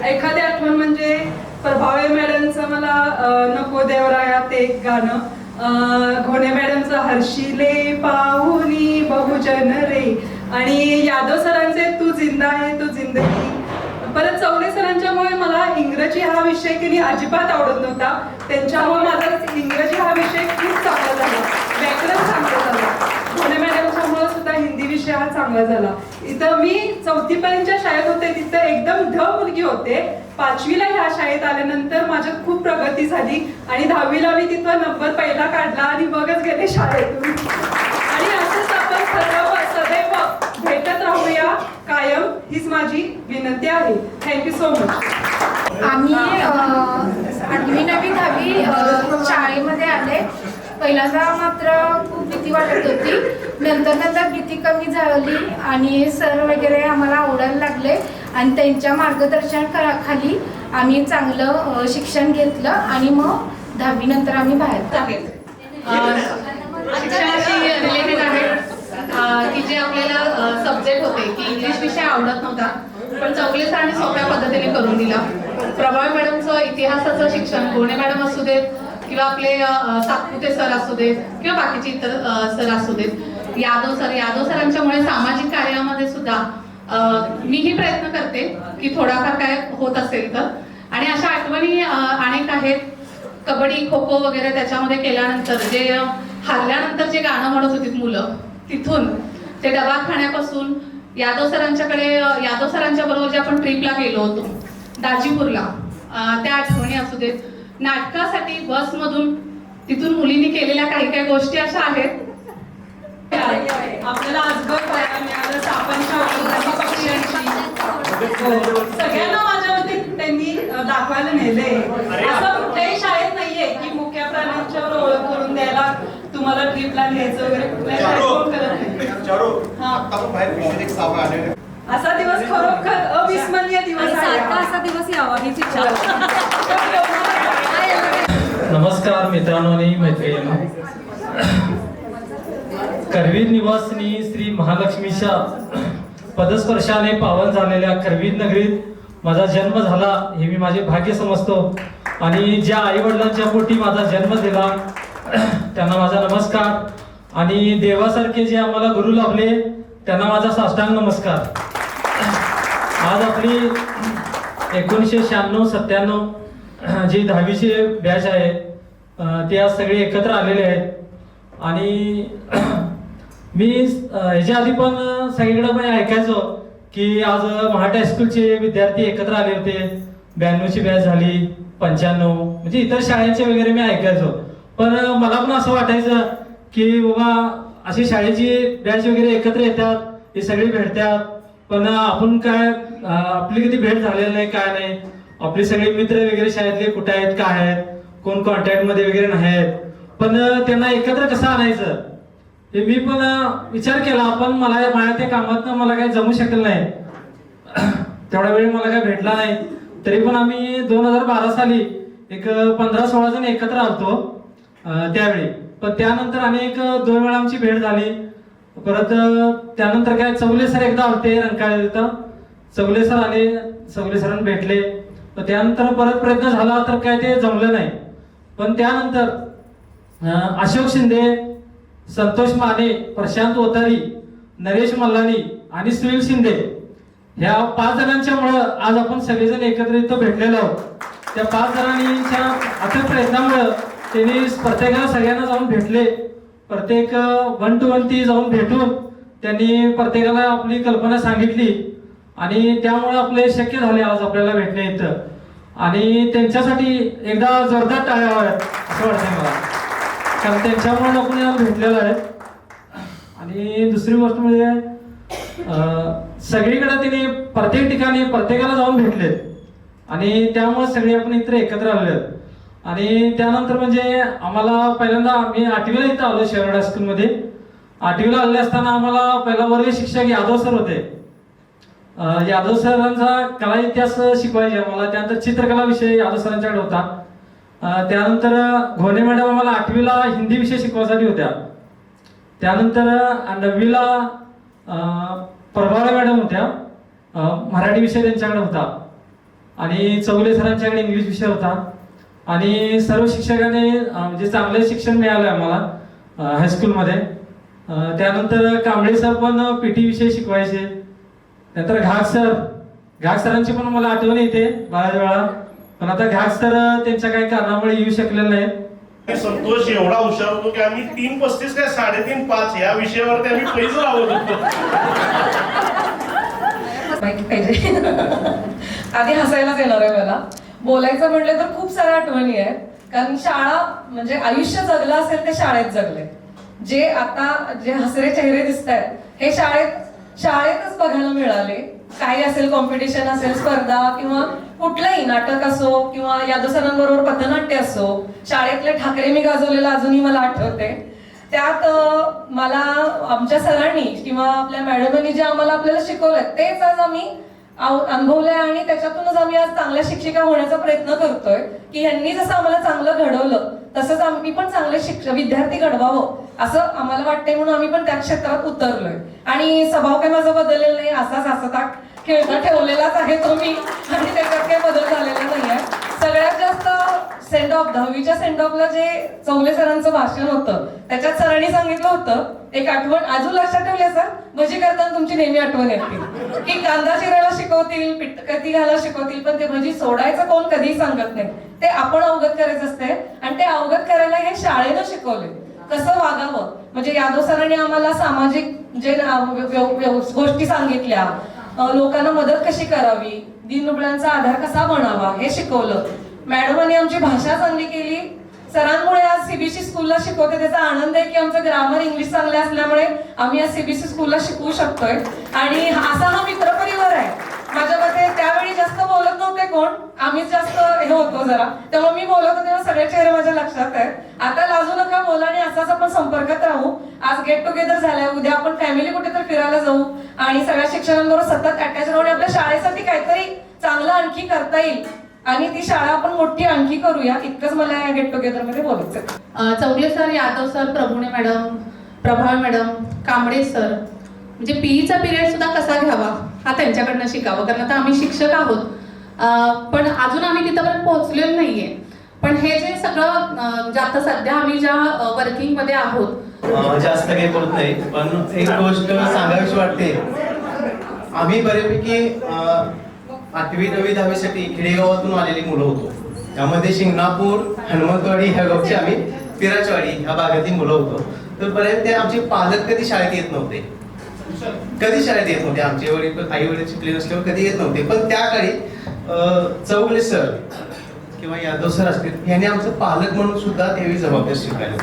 एखादी आठवण म्हणजे प्रभावे मॅडमचं मला नको देवराया ते एक गाणं, घोणे मॅडमचं हर्षिले पाहुनी बहुजन रे, आणि यादव सरांचे तू जिंदा आहे तू जिंदगी. परत चौले सरांच्यामुळे मला इंग्रजी हा विषय की अजिबात आवडत नव्हता, त्यांच्यामुळे माझा इंग्रजी हा विषय खूप चांगला झाला, व्याकरण चांगलं झालं. घोणे मॅडमच्यामुळे सुद्धा हिंदी विषय हा चांगला झाला. इथं मी 4थी पर्यंतच्या शाळेत होते, तिथं एकदम ढ मुलगी होते. 5वीला ह्या शाळेत आल्यानंतर माझ्यात खूप प्रगती झाली आणि 10वीला मी तिथं नंबर पहिला काढला आणि बघच गेले शाळेतून. आणि असंच आपण सदैव भेटत राहूया कायम, हीच माझी विनंती आहे. Thank you so much. आम्ही 8वी 9वी 10वी शाळेमध्ये आले. पहिल्यांदा मात्र खूप भीती वाटत होती, नंतर भीती कमी झाली आणि सर वगैरे आम्हाला आवडायला लागले आणि त्यांच्या मार्गदर्शन खाली आम्ही चांगलं शिक्षण घेतलं आणि मग 10वी नंतर आम्ही बाहेर शिक्षणाशी रिलेटेड आहे की जे आपल्याला सब्जेक्ट होते की इंग्लिश विषय आवडत नव्हता, पण चौगले सरांनी सोप्या पद्धतीने करून दिला. प्रभावी मॅडमचं इतिहासाचं शिक्षण, घोणे मॅडम असू देत किंवा आपले सातपुते सर असू देत किंवा बाकीचे इतर सर असू देत, यादव सरांच्यामुळे सामाजिक कार्यामध्ये सुद्धा मीही प्रयत्न करते की थोडाफार काय होत असेल तर. आणि अशा आठवणी अनेक आहेत. कबड्डी खो खो वगैरे त्याच्यामध्ये केल्यानंतर जे हारल्यानंतर जे गाणं म्हणत होती मुलं, तिथून ते दवाखान्यापासून यादव सरांच्या बरोबर जे आपण ट्रिपला गेलो होतो दाजीपूरला, त्या आठवणी असू देत. नाटकासाठी बसमधून तिथून मुलींनी केलेल्या काही गोष्टी अशा आहेत. आपल्याला आजवर पाहायला मिळालं सापांच्या पक्ष्यांची, सगळ्यांना माझ्या मते त्यांनी दाखवायला नेले. असं कुठल्याही शाळेत नाहीये की मुख्य प्राण्यांच्यावर ओळख करून द्यायला तुम्हाला ट्रिपला न्यायचं वगैरे, कुठल्या शाळेत कोण करत नाही. असा दिवस खरोखर अविस्मरणीय दिवस आहे. असा दिवस यावा हीच इच्छा. नमस्कार मित्रांनो आणि मैत्रिणींनो. करवीर निवासिनी श्री महालक्ष्मीच्या पदस्पर्शाने पावन झालेल्या करवीर नगरीत माझा जन्म झाला हे मी माझे भाग्य समजतो. आणि ज्या आई वडिलांच्या पोटी माझा जन्म दिला त्यांना माझा नमस्कार. आणि देवासारखे जे आम्हाला गुरु लाभले त्यांना माझा साष्टांग नमस्कार. आज आपली 1996-97 जी 10वीचे बॅच आहे ते आज सगळे एकत्र आलेले आहेत. आणि मी ह्याच्या आधी पण सगळीकडे पण ऐकायचो की आज महाट हायस्कूलचे विद्यार्थी एकत्र आले होते, 92ची बॅच झाली, 95, म्हणजे इतर शाळेचे वगैरे मी ऐकायचो. पण मला पण असं वाटायचं की बाबा अशी शाळेची बॅच वगैरे एकत्र येतात, हे सगळे भेटतात, पण आपण काय आपली कधी भेट झालेली नाही, काय नाही. आपले सगळे मित्र वगैरे शाळेतले कुठे आहेत, काय आहेत, कोण कॉन्टॅक्ट मध्ये वगैरे नाही आहेत. पण त्यांना एकत्र कसं आणायचं हे मी पण विचार केला. पण माझ्या त्या कामातनं मला काही जमू शकलं नाही, तेवढा वेळ मला काही भेटला नाही. तरी पण आम्ही 2012 साली एक 15-16 जण एकत्र आलतो त्यावेळी. पण त्यानंतर अनेक 2 वेळा आमची भेट झाली. परत त्यानंतर काय चौगले सर एकदा आलते रंकाळे, चौगले सर आले, चौगले सरांना भेटले. त्यानंतर परत प्रयत्न झाला तर काय ते जमलं नाही. पण त्यानंतर अशोक शिंदे, संतोष माने, प्रशांत ओतारी, नरेश मल्लानी आणि सुनील शिंदे ह्या 5 जणांच्यामुळं आज आपण सगळेजण एकत्र इथं भेटलेलो आहोत. त्या 5 जणांच्या अथक प्रयत्नामुळं त्यांनी प्रत्येकाला सगळ्यांना जाऊन भेटले. प्रत्येक 1 to 1 ती जाऊन भेटून त्यांनी प्रत्येकाला आपली कल्पना सांगितली आणि त्यामुळे आपले शक्य झाले आज आपल्याला भेटणे इथं. आणि त्यांच्यासाठी एकदा जोरदार टाळ्या हव्यात असं वाटतंय मला, कारण त्यांच्यामुळे आपण याला भेटलेलं आहे. आणि दुसरी गोष्ट म्हणजे सगळीकडे तिने प्रत्येक ठिकाणी प्रत्येकाला जाऊन भेटलेत आणि त्यामुळे सगळे आपण इथे एकत्र आलेत. आणि त्यानंतर म्हणजे आम्हाला पहिल्यांदा आम्ही 8वीला इथं आलो शेवड हायस्कूलमध्ये. 8वीला आले असताना आम्हाला पहिला वर्ग शिक्षक यादव सर होते. यादव सरांचा कला इतिहास शिकवायचे आम्हाला. त्यानंतर चित्रकला विषय यादव सरांच्याकडे होता. त्यानंतर घोणे मॅडम आम्हाला 8वीला हिंदी विषय शिकवायसाठी होत्या. त्यानंतर 9वीला प्रभावळे मॅडम होत्या, मराठी विषय त्यांच्याकडे होता. आणि चौगले सरांच्याकडे इंग्लिश विषय होता. आणि सर्व शिक्षकांनी म्हणजे चांगले शिक्षण मिळालं आम्हाला हायस्कूलमध्ये. त्यानंतर कांबळे सर पण PT विषय शिकवायचे. नंतर घाग सरांची पण मला आठवण येते बऱ्याच वेळा, पण आता घाग सर त्यांच्या काही कारणामुळे येऊ शकलेले नाहीत. संतोष एवढा हुशार होतो की आम्ही 3:35 काय 3:35 या विषयावरती आम्ही पैसे लावत होतो. आधी हसायलाच येणार आहे मला. बोलायचं म्हटलं तर खूप साऱ्या आठवणी आहेत. कारण शाळा म्हणजे आयुष्य जगलं असेल ते शाळेत जगले. जे आता जे हसरे चेहरे दिसत आहेत हे शाळेतच बघायला मिळाले. काही असेल, कॉम्पिटिशन असेल, स्पर्धा किंवा कुठलंही नाटक असो किंवा यादव सरांबरोबर पथनाट्य असो, शाळेतले ठाकरे मी गाजवलेलं अजूनही मला आठवते. त्यात मला आमच्या सरांनी किंवा आपल्या मॅडमांनी जे आम्हाला आपल्याला शिकवलंय तेच आज आम्ही अनुभवलंय आणि त्याच्यातूनच आम्ही आज चांगल्या शिक्षिका होण्याचा प्रयत्न करतोय की यांनी जसं आम्हाला चांगलं घडवलं तसंच आम्ही पण चांगले विद्यार्थी घडवावं असं आम्हाला वाटतंय. म्हणून आम्ही पण त्या क्षेत्रात उतरलोय. आणि स्वभाव काही माझा बदललेला नाही, असाच हसता खेळता ठेवलेलाच आहे तो मी, आणि त्याच्यात काही बदल झालेला नाहीये. सगळ्यात जास्त सेंड ऑफ 10वीच्या सेंड ऑफला जे चौगले सरांचं भाषण होतं त्याच्यात सरांनी सांगितलं होतं, एक आठवण अजून लक्षात ठेवली सर, भजी करताना तुमची नेहमी आठवण येते की कांदा चिरायला शिकवतील, पीठ कधी घालायला शिकवतील, पण ते भजी सोडायचं कोण कधीही सांगत नाही. ते आपण अवगत करायचं असते आणि ते अवगत करायला हे शाळेनं शिकवले कसं वागावं. म्हणजे यादव सरांनी आम्हाला सामाजिक जे गोष्टी सांगितल्या, लोकांना मदत कशी करावी, दीनदुबळ्यांचा आधार कसा बनावा हे शिकवलं. मॅडमांनी आमची भाषा चांगली केली. सरांमुळे आज CBSE स्कूलला शिकवते त्याचा आनंद आहे की आमचं ग्रामर इंग्लिश चांगले असल्यामुळे आम्ही आज CBSE स्कूलला शिकवू शकतोय. आणि असा हा मित्रपरिवार आहे. माझ्या मते त्यावेळी जास्त बोलत नव्हते कोण, आम्हीच जास्त हे होतो जरा, तेव्हा मी बोलत होते तेव्हा सगळे चेहरे माझ्या लक्षात आहेत. आता लाजू नका, बोला आणि असाच आपण संपर्कात राहू. आज गेट टुगेदर झालाय, उद्या आपण फॅमिली कुठेतरी फिरायला जाऊ आणि सगळ्या शिक्षकांबरोबर सतत अटॅच राहून आपल्या शाळेसाठी काहीतरी चांगलं आणखी करता येईल आणि ती शाळा आपण मोठी आणखी करूया. इतकंच मला या गेट टुगेदर मध्ये बोलायचं. Chougale sir, Yadav sir, Prabhune madam, Prabhav madam, Kamble sir, म्हणजे PEचा पिरियड सुद्धा कसा घ्यावा हा त्यांच्याकडनं शिकावं. कारण आता आम्ही शिक्षक आहोत, पण अजून आम्ही तिथपर्यंत पोहोचलेलो नाहीये. पण हे जे सगळं आता सध्या आम्ही ज्या वर्किंग मध्ये आहोत, जास्त काही बोलत नाही, पण एक गोष्ट सांगावीशी वाटते. आम्ही बऱ्यापैकी 8वी 9वी 10वीसाठी खेडेगावातून आलेली मुलं होतो. त्यामध्ये शिंगणापूर, हनुमंतवाडी ह्या गावची आम्ही पिराचवाडी ह्या भागातील मुलं होतो. तर बरेच ते आमचे पालक कधी शाळेत येत नव्हते, कधी शाळेत येत नव्हते. आमचे वडील आई वडील शिकले नसल्यावर कधी येत नव्हते. पण त्या काळी चौगले सर किंवा यादव सर असतील यांनी आमचं पालक म्हणून सुद्धा त्यावेळी जबाबदारी स्वीकारली.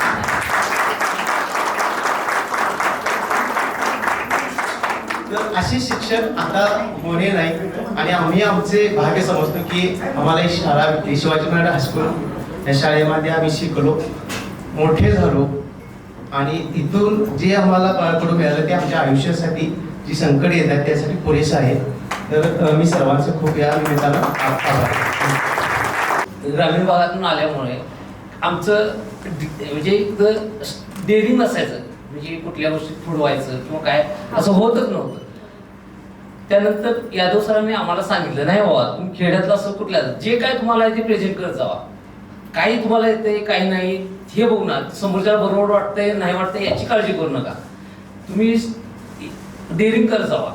तर असे शिक्षक आता होणे नाही आणि आम्ही आमचे भाग्य समजतो की आम्हाला ही शाळा भेटली. शिवाजी महाराज हायस्कूल या शाळेमध्ये आम्ही शिकलो, मोठे झालो आणि इथून जे आम्हाला बाळकडून मिळालं ते आमच्या आयुष्यासाठी जी संकट येतात त्यासाठी पुरेसं आहे. तर मी सर्वांचं खूप या निमित्तानं आभार. ग्रामीण भागातून आल्यामुळे आमचं म्हणजे डेअरिंग नसायचं, म्हणजे कुठल्या गोष्टी फुडवायचं किंवा काय असं होतच नव्हतं. त्यानंतर यादव सरांनी आम्हाला सांगितलं, नाही बाबा तुम्ही खेड्यातलं असं कुठल्या जे काय तुम्हाला ते प्रेझेंट करत जावा, काही तुम्हाला येते काही नाही हे बघू ना, समोरच्या बरोबर वाटतंय नाही वाटतंय याची काळजी करू नका, तुम्ही डेअरिंग करत जावा.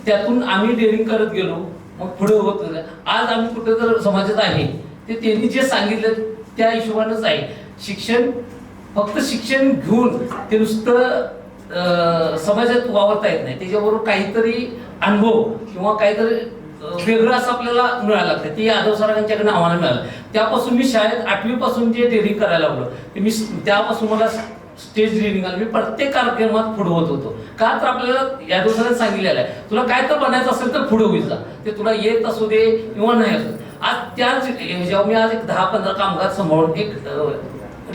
त्यातून आम्ही डेअरिंग करत गेलो, मग पुढे होत गेलं. आज आम्ही कुठे तर समाजात आहे ते त्यांनी जे सांगितलं त्या हिशोबानंच आहे. शिक्षण फक्त शिक्षण घेऊन ते नुसतं समाजात वावरता येत नाही, त्याच्याबरोबर काहीतरी अनुभव किंवा काहीतरी वेगळं असं आपल्याला मिळायला लागतं. ते यादव सरांच्याकडे आम्हाला मिळालं. त्यापासून मी शाळेत 8वी पासून जे डेअरिंग करायला लागलो ते मी त्यापासून मला स्टेज रिडिंग मी प्रत्येक कार्यक्रमात पुढवत होतो. का तर आपल्याला या दोघांनी सांगितलेलं आहे तुला काय तर बनायचं असेल तर पुढे होईल जा, ते तुला येत असू दे किंवा नाही असू दे. आज त्याच जेव्हा मी आज एक 10-15 कामगार सांभाळून एक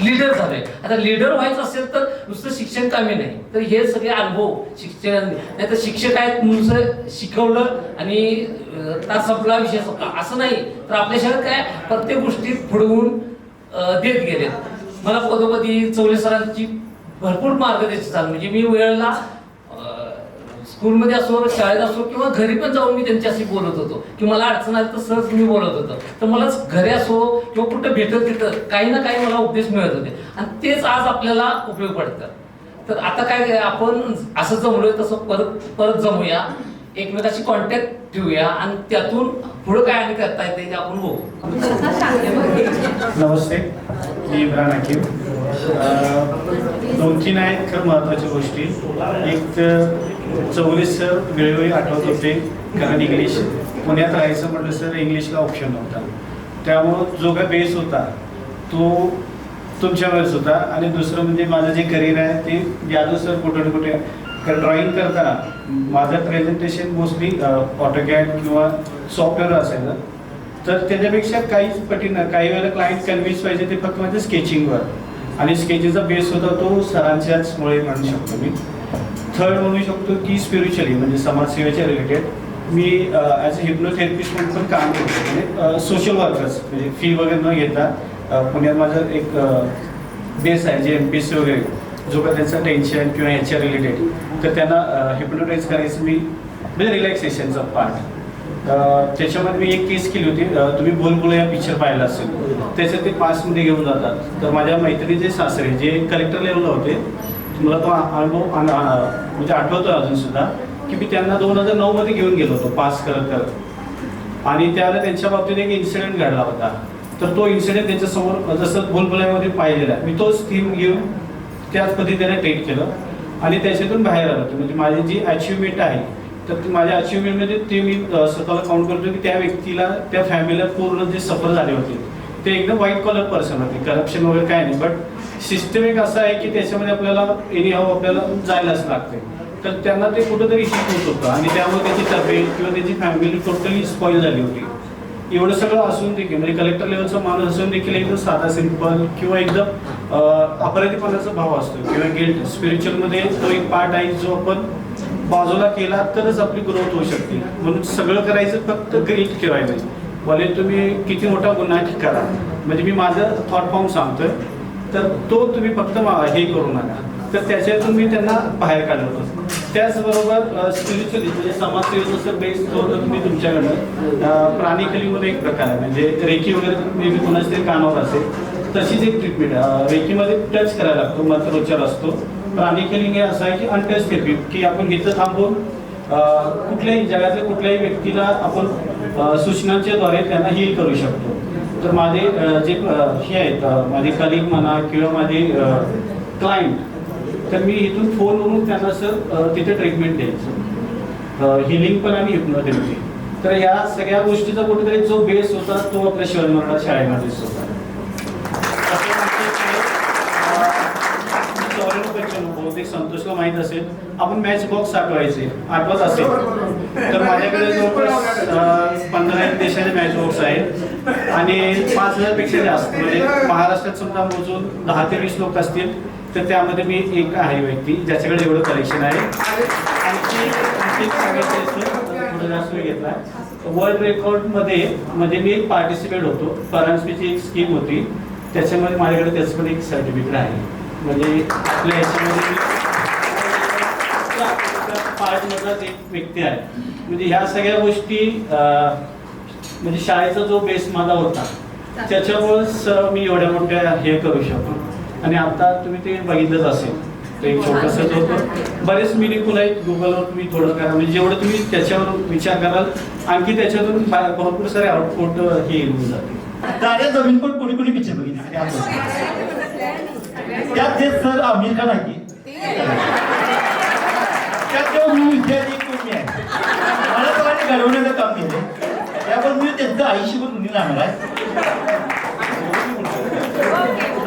लीडर झालोय. आता लीडर व्हायचं असेल तर नुसतं शिक्षण कामी नाही, तर हे सगळे अनुभव शिक्षण नाही तर शिक्षक आहेत नुसतं शिकवलं आणि तास संपला विषय संपला असं नाही, तर आपल्या शाळेत काय प्रत्येक गोष्टीत पुढवून देत गेले. मला पदोपदी चौले सरांची भरपूर मार्गदर्शन झालं. म्हणजे मी वेळेला स्कूलमध्ये असो शाळेत असो किंवा घरी पण जाऊन मी त्यांच्याशी बोलत होतो की मला अडचण आली तर सहज मी बोलत होतो. तर मला घरी असो किंवा कुठं भेटत तिथं काही ना काही मला उपदेश मिळत होते आणि तेच आज आपल्याला उपयोग पडतं. तर आता काय आपण असं जमलोय तसं परत जमूया, एकमेकाशी कॉन्टॅक्ट ठेवूया आणि त्यातून पुढं काय आणि करता येते ते आपण बघू. नमस्ते, मी इम्रान हकीम. 2-3 आहेत खरं महत्त्वाच्या गोष्टी. एक तर चौले सर वेळोवेळी आठवत होते, कारण इंग्लिश पुण्यात राहायचं म्हटलं सर इंग्लिशला ऑप्शन नव्हता, त्यामुळं जो काय बेस होता तो तुमच्यावरच होता. आणि दुसरं म्हणजे माझं जे करिअर आहे ते यादव सर कुठे ना कुठे ड्रॉइंग करताना माझं प्रेझेंटेशन मोस्टली ऑटोकॅड किंवा सॉफ्टवेअर असायचं, तर त्याच्यापेक्षा काहीच पटीन काही वेळेला क्लायंट कन्व्हिन्स व्हायचे ते फक्त माझ्या स्केचिंगवर, आणि स्केचिंगचा बेस होता तो सरांच्याच मुळे म्हणू शकतो मी. थर्ड म्हणू शकतो की स्पिरिच्युअली म्हणजे समाजसेवेच्या रिलेटेड मी ॲज अ हिप्नोथेरपिस्ट म्हणून पण काम करतो. म्हणजे सोशल वर्कर्स म्हणजे फी वगैरे न घेता पुण्यात माझं एक बेस आहे जे MPSC वगैरे जो का त्यांचा टेन्शन किंवा ह्याच्या रिलेटेड, तर त्यांना हिप्नोटाईज करायचं मी म्हणजे रिलॅक्सेशनचा पार्ट. त्याच्यामध्ये मी एक केस केली होती. तुम्ही बोलबोल या पिक्चर पाहिला असेल, त्याच्यात ते पासमध्ये घेऊन जातात. तर माझ्या मैत्रिणीचे सासरे जे कलेक्टर लेवलला होते, मला तो अनुभव म्हणजे आठवतो अजूनसुद्धा की मी त्यांना 2009 घेऊन गेलो होतो पास करत, आणि त्यावेळेला त्यांच्या बाबतीत एक इन्सिडेंट घडला होता. तर तो इन्सिडेंट त्यांच्यासमोर जसं बोलबोलामध्ये पाहिलेला मी तोच थीम घेऊन त्याच पद्धतीने ट्रीट केलं आणि त्याच्यातून बाहेर आलो. म्हणजे माझी जी अचिव्हमेंट आहे तर माझ्या अचिव्हमेंटमध्ये ते मी स्वतःला काउंट करतो की त्या व्यक्तीला त्या फॅमिलीला पूर्ण जे सफर झाले होते ते एकदम व्हाईट कॉलर पर्सन होते, करप्शन वगैरे काय नाही, बट सिस्टम एक असं आहे की त्याच्यामध्ये आपल्याला एनीहाऊ आपल्याला जायलाच लागते. तर त्यांना ते कुठंतरी हिट होत होतं आणि त्यामुळे त्याची तब्येत किंवा त्याची फॅमिली टोटली स्पॉईल झाली होती. एवढं सगळं असून देखील म्हणजे कलेक्टर लेवलचा माणूस असून देखील एकदम साधा सिंपल किंवा एकदम अपराधीपणाचा भाव असतो किंवा गिल्ट स्पिरिच्युअलमध्ये तो एक पार्ट आहे जो आपण बाजूला केला तरच आपली ग्रोथ होऊ शकते. म्हणून सगळं करायचं फक्त गिल्ट ठेवायला पाहिजे. भले तुम्ही किती मोठा गुन्हा करा, म्हणजे मी माझं थॉट फॉर्म सांगतोय, तर तो तुम्ही फक्त हे करू नका. तर त्याच्यातून मी त्यांना बाहेर काढलं होतं. त्याचबरोबर स्पिरिच्युअली म्हणजे समाजसेवेचं जसं बेस जो होतं तुम्ही तुमच्याकडं प्राणिकली म्हणून एक प्रकार आहे, म्हणजे रेकी वगैरे मे बी कोणाच तरी कानावर असेल तशीच एक ट्रीटमेंट. रेकीमध्ये टच करायला लागतो, मंत्रोच्चार असतो. प्राणिकलिंग हे असं आहे की अनटच थेरपी, की आपण इथं थांबून कुठल्याही जगातल्या कुठल्याही व्यक्तीला आपण सूचनांच्या द्वारे त्यांना हील करू शकतो. तर माझे जे हे आहेत माझे कलिग म्हणा किंवा माझे क्लायंट, तर मी इथून फोनवरून त्यांना सर तिथे ट्रीटमेंट द्यायचं, हिलिंग पण आणि हिप्नोथेरपी. तर या सगळ्या गोष्टीचा कुठेतरी जो बेस होता तो आपल्या शिवाजी शाळेमध्येच होता. बहुतेक संतोषला माहीत असेल, आपण मॅच बॉक्स आठवत असेल तर माझ्याकडे जवळपास 15 देशाचे मॅच बॉक्स आहेत आणि 5000पेक्षा जास्त, म्हणजे महाराष्ट्रात समजा मोजून 10 ते 20 लोक असतील तर त्यामध्ये मी एक आहे व्यक्ती ज्याच्याकडे एवढं कलेक्शन आहे. आणखी थोडं जास्त वेळ घेतला. वर्ल्ड रेकॉर्डमध्ये म्हणजे मी एक पार्टिसिपेट होतो. परांजपेची एक स्कीम होती, त्याच्यामध्ये माझ्याकडे त्याचं पण एक सर्टिफिकेट आहे. म्हणजे आपल्या ह्याच्यामध्ये पार्टमधला एक व्यक्ती आहे. म्हणजे ह्या सगळ्या गोष्टी म्हणजे शाळेचा जो बेस माझा होता त्याच्यामुळेच मी एवढ्या मोठ्या हे करू शकतो. आणि आता तुम्ही ते बघितलंच असेल, तर एक छोटंसंच होतं. बरेच मिनिंगफुल आहेत. गुगलवर तुम्ही थोडं करा, म्हणजे जेवढं तुम्ही त्याच्यावर विचार कराल आणखी त्याच्यातून भरपूर सारे आउटपुट हे येऊन जाते. ताऱ्या जमीन पण कोणी कोणी पिक्चर बघितले त्यात जे सर आमिर खान आहे त्यात जेव्हा मी विद्यार्थी कोणी आहे मला तर घडवण्याचं काम केलं, त्यामुळे मी त्यांचं आयुष्यभर तुम्ही राहणार आहे.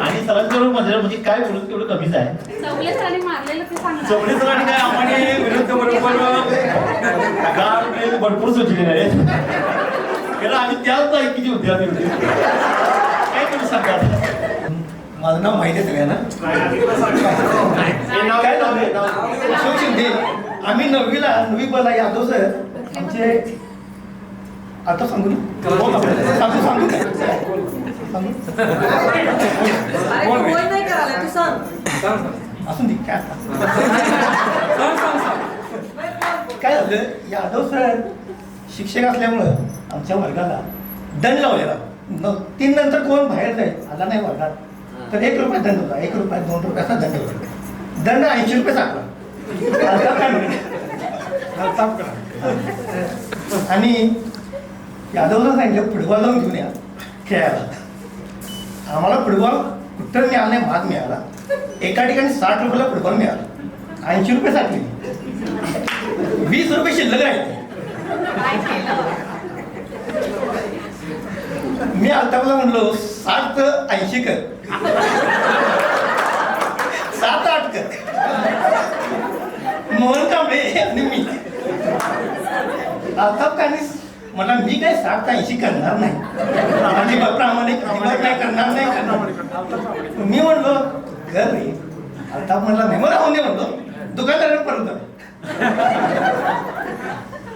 आणि सरांच्यावर माझ्या म्हणजे काय बोलू तेवढं कमीच आहे. चौगले सरांनी मारलेलं ते सांगा. चौगले सरांनी काय आम्हाला विरुद्ध बरोबर भरपूर सुचलेले आहेत, कारण आम्ही त्याच ऐकीची विद्यार्थी होते. काय तुम्ही सांगा? माझं नाव माहिती आहे सगळ्यांना. काय नाव आहे? अशोक शिंदे. आम्ही 9वी बोला यादव सर आमचे. आता सांगू ना? सांगू काय? असून दे काय काय झालं, यादव सर शिक्षक असल्यामुळं आमच्या वर्गाला दंड लावलेला. 3 नंतर कोण बाहेर जाईल आला नाही वर्गात तर 1 रुपया दंड होता. 1 रुपया 2 रुपयाचा दंड होता. दंड 80 रुपये टाकला. आणि यादवला सांगितलं फुटबॉल जाऊन घेऊन या खेळायला. आम्हाला फुटबॉल कुठं मिळाला नाही, भाग मिळाला. एका ठिकाणी 60 रुपयाला फुटबॉल मिळाला. 80 रुपये साठले. 20 रुपये शिल्लक राहिले. मी अल्ताफला म्हणलो 60 तर 80 कर, 7 8 कर. मोहन कांबळे आणि मी. अल्ताफ कानी मला मी काय 60 तर 80 करणार नाही, अजिबात प्रामाणिक नाही करणार नाही. मी म्हणलो घर रे. अल्ताफ म्हणला नाही, मला राहून दे म्हणलो. दुकानदाराकडे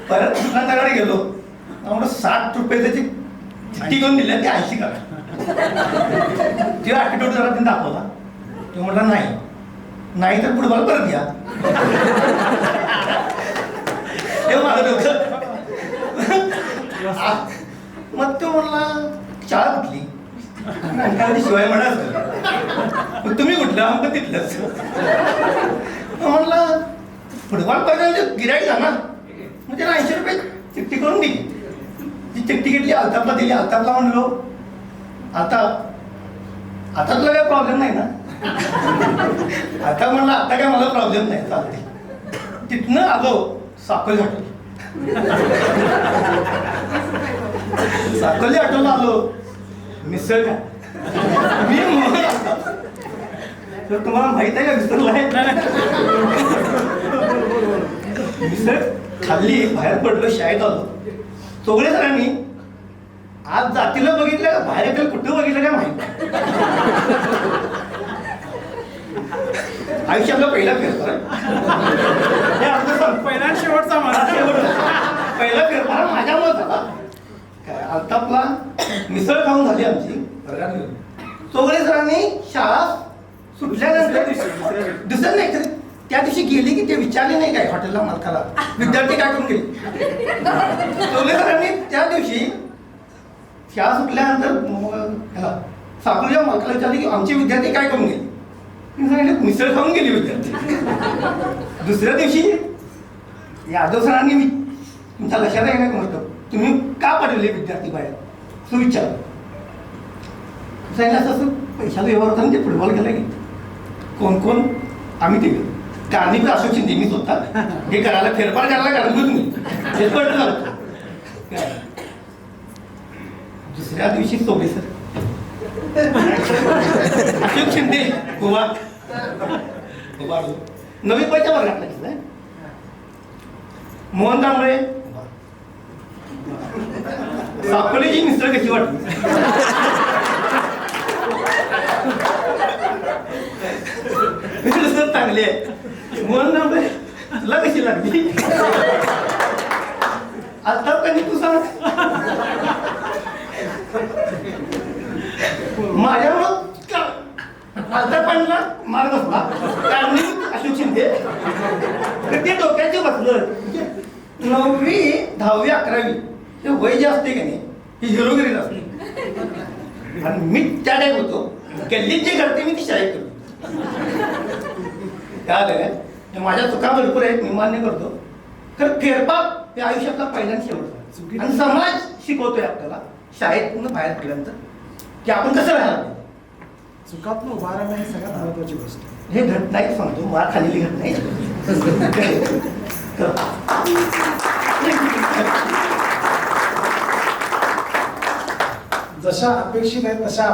परत दुकानदाराकडे गेलो. म्हणलं 60 रुपये त्याची चिठ्ठी घेऊन दिली, ते 80 करा. ते ॲटिट्यूड जरा त्यांनी दाखवला. तो म्हटला नाही तर फुटबॉल परत घ्या. ते माझं डोकं. मग तो म्हणला शाळा कुठली? शिवाय म्हणाच तुम्ही कुठलं? आमचं तिथलंच. म्हणला फुटबॉल पाहिजे गिराईक झाला मग त्याला 80 रुपये चिठ्ठी करून दिली. ती चिठ्ठी घेतली, अल्ताफला दिली. अल्ताफला म्हणलो आता तुला काय प्रॉब्लेम नाही ना? आता म्हणलं आता काय मला प्रॉब्लेम नाही, चालते. तिथनं आलो साकोली हॉटेल. साकोली हॉटेलला आलो. मिसळ का मी तर तुम्हाला माहित आहे का मिसळला आहे? मिसळ खाल्ली, बाहेर पडलो, शाळेत आलो. चोगले सरांनी आज जातीला बघितलं का बाहेर येतील कुठं बघितलं काय माहित. आयुष्यातला पहिला फेरफार पहिला शेवटचा पहिला फेरफार माझ्यामुळे झाला. काय अल्ताफला मिसळ खाऊन झाली आमची वर्गात घेऊन. चोगले सरांनी शाळा सुटल्यानंतर दुसरं नाही तर त्या दिवशी गेली की ते विचारले नाही काय हॉटेलला मालकाला विद्यार्थी काय करून गेले. चोगले सरांनी त्या दिवशी शाळा सुटल्यानंतर साकोलीच्या मालकाला विचारले की आमचे विद्यार्थी काय करून गेले. सांगितलं मिसळ खाऊन गेली विद्यार्थी. दुसऱ्या दिवशी यादव सरांनी मी तुमच्या लक्षात आहे नाही म्हणतो तुम्ही का पाठवले विद्यार्थी बाहेर सुविचार सांगितलं असं पैशाचा व्यवहार होता ते फुटबॉल खेळायला गेले. कोण आम्ही ते कारणीभूत अशोक शिंदे मीच होता. हे करायला फेरफार करायला कारणीभूत मी हेच झालं. दुसऱ्या दिवशी चोगले सर अशोक शिंदे गोवा 9वी पैच्या वर्गात लागला. मोहन कांबळे साकोलीची मिसळ कशी वाटली? सर चांगली आहे. मोहन कांबळे तुला कशी लागली? आता कधी तू सांग. माझ्यामुळं आता पणला मार बसला कारण अशोक शिंदे ते डोक्याचे बसलं. 9वी 10वी 11वी हे वय जे असते का नाही ही हिरोगिरीच असते. आणि मी त्या टाईप होतो. गल्लीत जे करते मी ती शाळेत करतो. काय आलं काय माझ्या चुका भरपूर आहेत, मी मान्य करतो. खरं फेरफार हे आयुष्यातला पहिल्यांदा शेवटचा. आणि समाज शिकवतोय आपल्याला शाळेतून बाहेर पडल्यानंतर की आपण कसं राहायला. चुकातून उभा राहणं ही सगळ्यात महत्वाची गोष्ट. हे घट नाही सांगतो मार खाल्लेली घट नाही. जशा अपेक्षित आहेत तशा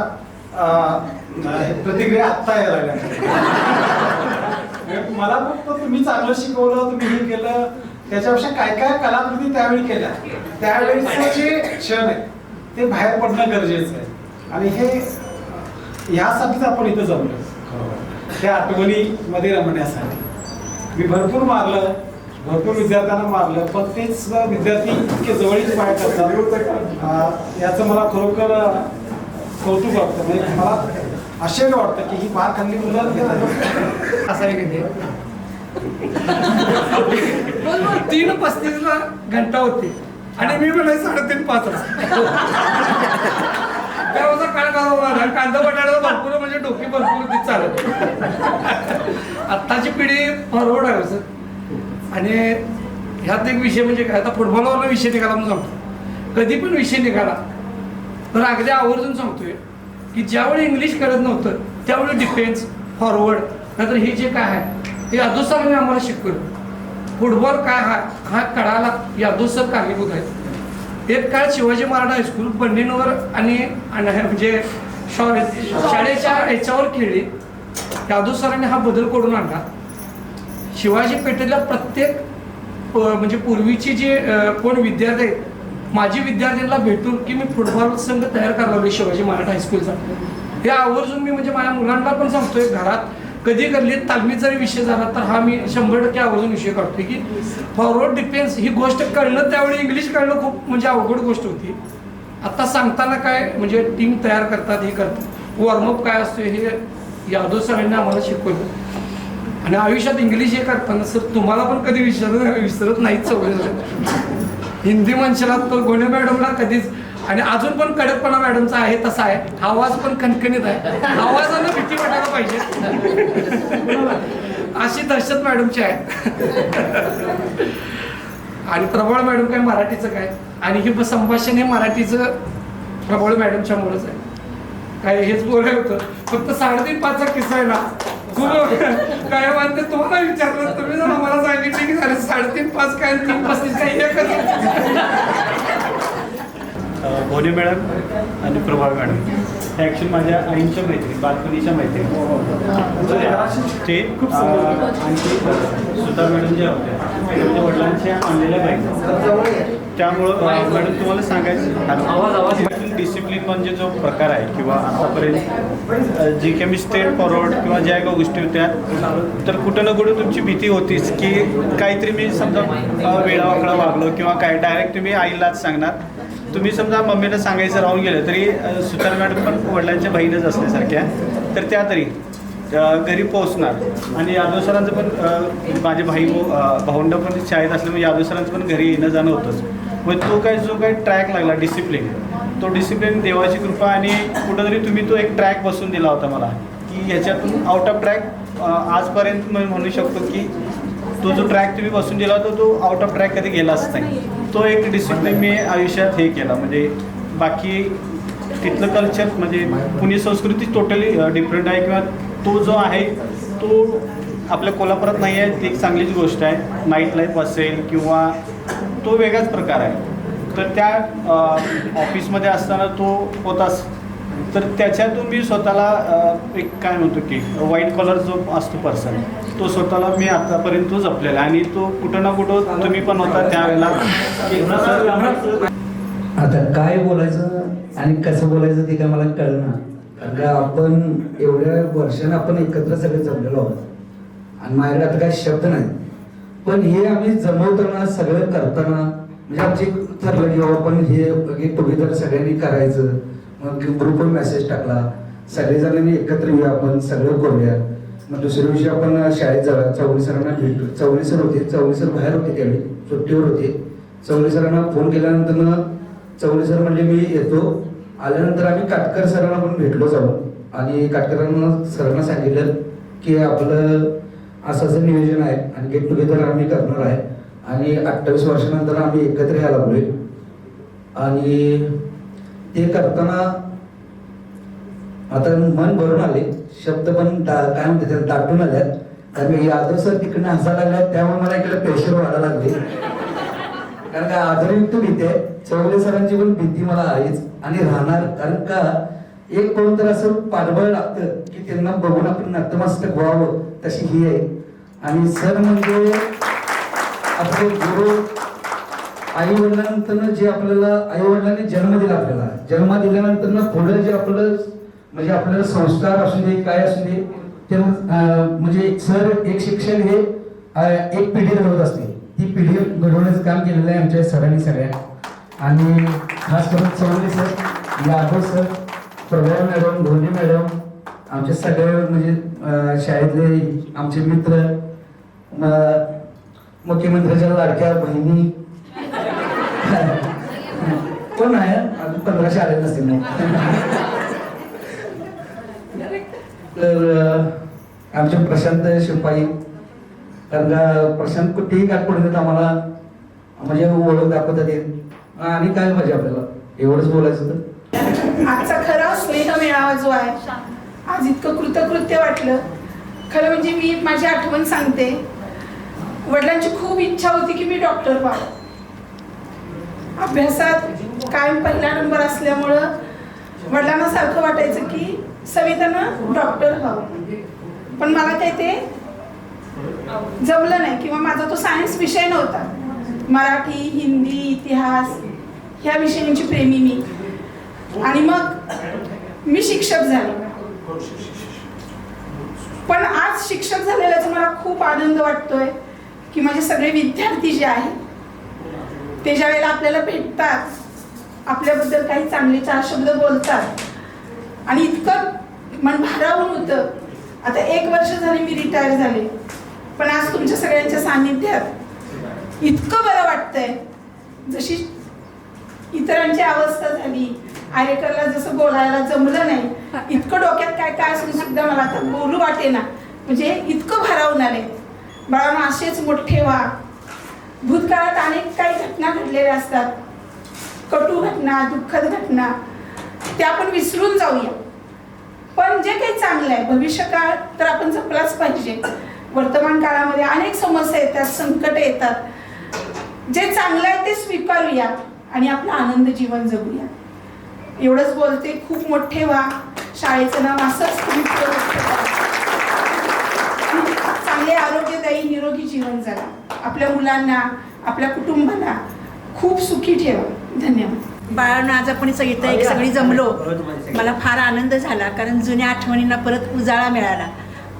प्रतिक्रिया आत्ता यायला लागल्या. मला फक्त तुम्ही चांगलं शिकवलं, तुम्ही हे केलं, त्याच्यापेक्षा काय काय कलाकृती त्यावेळी केल्या, त्यावेळेचे जे क्षण आहे ते बाहेर पडणं गरजेचं आहे. आणि हे ह्यासाठीच आपण इथं जमलो, त्या आठवणीमध्ये रमण्यासाठी. मी भरपूर मारलं, भरपूर विद्यार्थ्यांना मारलं, पण तेच विद्यार्थी इतके जवळीक पाय करतात, याचं मला खरोखर कौतुक वाटतं. म्हणजे मला आश्चर्य वाटतं की ही मार खाल्ली मुलं घेतात. असं आहे की ते 3:35 घंटा होती आणि मी म्हणाय 3:30-5 त्यावेळेचा काळ घालवला. कांदा बटाटा भरपूर म्हणजे डोकी भरपूर ती चालत. आत्ताची पिढी फॉरवर्ड आहे सर. आणि ह्यात एक विषय म्हणजे काय, आता फुटबॉलवरला विषय निघाला म्हणून सांगतो. कधी पण विषय निघाला तर अगदी आवर्जून सांगतोय की ज्यावेळी इंग्लिश कळत नव्हतं त्यावेळी डिफेन्स, फॉरवर्ड, नाहीतर हे जे काय आहे हे यादव सरांनी आम्हाला शिकवलं. फुटबॉल काय हा कळाला यादव सर कारणीभूत आहेत. एक काळ शिवाजी मराठा हायस्कूल बंडीनवर आणि म्हणजे शाळेच्या याच्यावर खेळली. यादव सरांनी हा बदल करून आणला. शिवाजी पेठेतल्या प्रत्येक म्हणजे पूर्वीची जे कोण विद्यार्थी आहेत, माझी विद्यार्थ्यांना भेटून की मी फुटबॉल संघ तयार करायला लागलो शिवाजी मराठा हायस्कूलचा. हे आवर्जून मी म्हणजे माझ्या मुलांना पण सांगतोय, घरात कधी कधी तालमीत जरी विषय झाला तर हा मी 100% आवर्जून विषय काढतोय की फॉरवर्ड डिफेन्स ही गोष्ट कळणं, त्यावेळी इंग्लिश कळणं खूप म्हणजे अवघड गोष्ट होती. आता सांगताना काय म्हणजे टीम तयार करतात, हे करतात, वॉर्मअप काय असतो हे यादव सरांनी आम्हाला शिकवलं. आणि आयुष्यात इंग्लिश हे करताना सर तुम्हाला पण कधी विसरत नाहीच सवय. हिंदी म्हणशाला तर गोणे मॅडमला कधीच, आणि अजून पण कडकपणा मॅडमचा आहे तसा आहे. आवाज पण खणखणीत आहे, आवाजानं भीती वाटायला पाहिजे अशी दहशत मॅडमची आहे. आणि प्रबळ मॅडम काय मराठीचं काय, आणि हे संभाषण हे मराठीचं प्रबळ मॅडमच्यामुळेच आहे. काय हेच बोलायला होतं. फक्त 3:30चा किस्सा आहे ना खूप काय म्हणते, तुम्हाला विचारलं तुम्ही जर आम्हाला सांगितले की झाले 3:30-5 काय 3:35 काय एकच. भोने मॅडम आणि प्रभावी मॅडम हे ॲक्च्युली माझ्या आईंच्या मैत्रिणी, बालपणीच्या मैत्रिणी ते आणखी सुधा मॅडम ज्या होत्या त्यांच्या वडिलांच्या आणलेल्या बाईक. त्यामुळं मॅडम तुम्हाला सांगायचं डिसिप्लिन म्हणजे जो प्रकार आहे किंवा आतापर्यंत जी काही मी स्टेट फॉरवर्ड किंवा ज्या काही गोष्टी होत्या तर कुठं ना कुठं तुमची भीती होतीच की काहीतरी मी समजा वेळावाकडा वागलो किंवा काय डायरेक्ट तुम्ही आईलाच सांगणार. तुम्ही समजा मम्मीला सांगायचं राहून गेलं तरी सुतार मॅडम पण वडिलांच्या बहीणच असल्यासारख्या, तर त्या तरी घरी पोहोचणार. आणि यादव सरांचं पण माझे भावंड पण शाळेत असल्यामुळे यादव सरांचं पण घरी येणं जाणं होतंच. मग तो काय जो काही ट्रॅक लागला डिसिप्लिन, तो डिसिप्लिन देवाची कृपा आणि कुठंतरी तुम्ही तो एक ट्रॅक बसून दिला होता मला की ह्याच्यातून आउट ऑफ ट्रॅक आजपर्यंत मी म्हणू शकतो की तो जो ट्रॅक तुम्ही बसून दिला होता तो आउट ऑफ ट्रॅक कधी गेलाच नाही. तो एक डिसिप्लिन मी आयुष्यात हे केला. म्हणजे बाकी तिथलं कल्चर म्हणजे पुणे संस्कृती टोटली डिफरंट आहे किंवा तो जो आहे तो आपल्या कोल्हापुरात नाही आहे, ती एक चांगलीच गोष्ट आहे. नाईट लाईफ असेल किंवा तो वेगळाच प्रकार आहे. तर त्या ऑफिसमध्ये असताना तो होताच. तर त्याच्यातून मी स्वतःला एक काय म्हणतो की व्हाईट कलर जो असतो पर्सन तो स्वतःला मी आतापर्यंत तो जपलेला आहे. आणि तो कुठं ना कुठं तुम्ही पण होता त्यावेळेला. आता काय बोलायचं आणि कसं बोलायचं ते काय मला कळलं ना, कारण का आपण एवढ्या वर्षाने आपण एकत्र सगळे जमलेलो आहोत आणि माझ्याकडे आता काही शब्द नाही. पण हे आम्ही जमवताना सगळं करताना म्हणजे आमचे ठरलं की आपण हे गेट टुगेदर सगळ्यांनी करायचं. मग ग्रुपवर मेसेज टाकला, सगळेजणांनी एकत्र येऊया, आपण सगळं करूया. मग दुसऱ्या दिवशी आपण शाळेत जाऊया, चौगुले सरांना भेटू. चौगुले सर होते, चौगुले सर बाहेर होते त्यावेळी, सुट्टीवर होते. चौगुले सरांना फोन केल्यानंतर चौगुले सर म्हणजे मी येतो. आल्यानंतर आम्ही काटकर सरांना पण भेटलो जाऊन आणि सरांना सांगितलं की आपलं असं असं नियोजन आहे आणि गेट टुगेदर आम्ही करणार आहे आणि 28 वर्षानंतर आम्ही एकत्र यायला लागलोय. आणि ते करताना आता मन भरून आले, शब्द पण काय म्हणते त्याला दाटून आल्यात. कारण यादव सर तिकडनं हसायला लागल्यात त्यामुळे मला इकडे प्रेशर वाढायला लागले. कारण का आदरयुक्त भीती आहे, चौगुले सरांची पण भीती मला आहेच आणि राहणार. कारण का एक कोण तर असं पाठबळ लागतं की त्यांना बघून आपण नतमस्तक व्हावं, तशी ही आहे. आणि सर म्हणजे आपले गुरु. आई वडिलांनंतर जे आपल्याला आई वडिलांनी जन्म दिला, आपल्याला जन्म दिल्यानंतर पुढे जे आपलं म्हणजे आपल्याला संस्कार असू दे काय असू दे ते म्हणजे सर एक शिक्षण हे एक पिढी घडवत असते. ती पिढी घडवण्याचं काम केलेलं आहे आमच्या सरांनी सगळ्या. आणि खास करून चौधरी सर, यादव सर, प्रभा मॅडम, धोनी मॅडम, आमचे सगळे म्हणजे शाळेतले आमचे मित्र, मुख्यमंत्र्याच्या लाडक्या बहिणी कोण आहे अजून 15 आले नसतील नाही. तर आमचे प्रशांत शिपाई, कारण का प्रशांत कुठेही काय पडत आम्हाला म्हणजे ओळख दाखवतात येत. आणि काय पाहिजे आपल्याला, एवढंच बोलायचं तर. आजचा खरा स्नेह मेळावा जो आहे, आज इतकं कृतकृत्य वाटलं. खरं म्हणजे मी माझी आठवण सांगते. वडिलांची खूप इच्छा होती की मी डॉक्टर व्हावं. अभ्यासात कायम पहिला नंबर असल्यामुळं वडिलांना सारखं वाटायचं की सवितानं डॉक्टर व्हावं. पण मला काही ते जमलं नाही, किंवा माझा तो सायन्स विषय नव्हता. मराठी, हिंदी, इतिहास ह्या विषयांची प्रेमी मी. आणि मग मी शिक्षक झाले. पण आज शिक्षक झालेल्याचा मला खूप आनंद वाटतोय की माझे सगळे विद्यार्थी जे आहेत ते ज्या वेळेला आपल्याला भेटतात, आपल्याबद्दल काही चांगले 4 शब्द बोलतात आणि इतकं मन भारावून होतं. आता 1 वर्ष झाले मी रिटायर झाले, पण आज तुमच्या सगळ्यांच्या सानिध्यात इतकं बरं वाटतंय. जशी इतरांची अवस्था झाली, आरेकरला जसं बोलायला जमलं नाही, इतकं डोक्यात काय काय असून सुद्धा मला आता बोलू वाटेना. म्हणजे इतकं भारावून आले. बाळांनो, असेच मोठे व्हा. भूतकाळात अनेक काही घटना घडलेल्या असतात, कटू घटना, दुःखद घटना, त्या आपण विसरून जाऊया. पण जे काही चांगलं आहे, भविष्यकाळ तर आपण जपलाच पाहिजे. वर्तमान काळामध्ये अनेक समस्या येतात, संकट येतात. जे चांगलं आहे ते स्वीकारूया आणि आपलं आनंद जीवन जगूया. एवढंच बोलते. खूप मोठे व्हा. शाळेचं नाव असंच तुम्ही चांगले आरोग्यदायी निरोगी जीवन जगा. आपल्या मुलांना, आपल्या कुटुंबाला खूप सुखी ठेवा. धन्यवाद. बाळांनो, आज आपण सगळी जमलो. मला फार आनंद झाला, कारण जुन्या आठवणींना परत उजाळा मिळाला.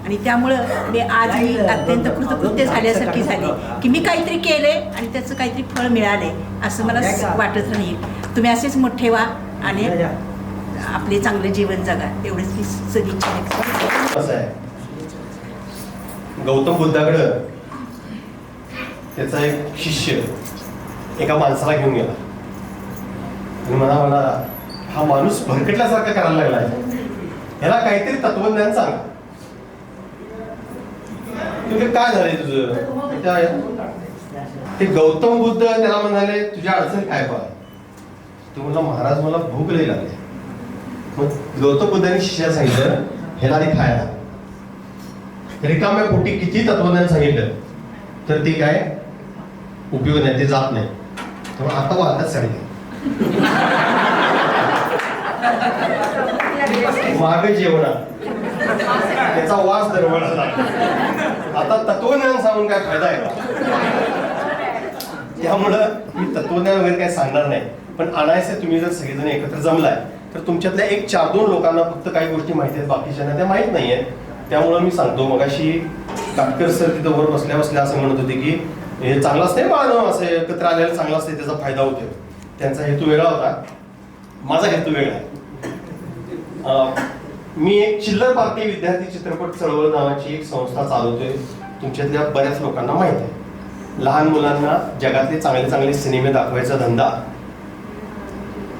आणि त्यामुळं मी आज मी अत्यंत कृतकृत्य झाल्यासारखी झाली की मी काहीतरी केले आणि त्याचं काहीतरी फळ मिळाले असं मला वाटत राहील. तुम्ही असेच मोठे व्हा आणि आपले चांगले जीवन जगा, एवढंच मी सदिच्छा व्यक्त. गौतम बुद्धाकडं त्याचा एक शिष्य एका माणसाला घेऊन गेला आणि मला हा माणूस भरकटल्यासारखा करायला लागलाय, ह्याला काहीतरी तत्वज्ञान सांग. काय झालंय तुझं? ते गौतम बुद्ध त्याला म्हणाले, तुझ्या अडचण काय बा? तो म्हणला, महाराज मला भूक लई लागली. मग गौतम बुद्धांनी शिष्याला सांगितलं, ह्याला आधी खायला. रिकाम्या पोटी किती तत्वज्ञान सांगितलं तर ते काय उपयोग नाही, ते जात नाही. त्यामुळे आता वाटत साडी मागे जेवणा त्याचा वास दरवळला. आता तत्वज्ञान सांगून काय फायदा आहे का? त्यामुळं मी तत्वज्ञान वगैरे काय सांगणार नाही. पण आणायचं, तुम्ही जर सगळेजण एकत्र जमलाय तर तुमच्यातल्या 1-4-2 लोकांना फक्त काही गोष्टी माहिती आहेत, बाकीच्यांना त्या माहीत नाही आहेत. त्यामुळं मी सांगतो. मगाशी काटकर सर तिथं वर बसल्या बसल्या असं म्हणत होते की हे चांगलं असते बाळांनो, असं एकत्र आलेलं चांगलं असते, त्याचा फायदा होतो. त्यांचा हेतू वेगळा होता, माझा हेतू वेगळा आहे. मी एक चिल्लर भारतीय विद्यार्थी चित्रपट चळवळ नावाची एक संस्था चालवतोय. तुमच्यातल्या बऱ्याच लोकांना माहिती आहे. लहान मुलांना जगातले चांगले चांगले सिनेमे दाखवायचा धंदा,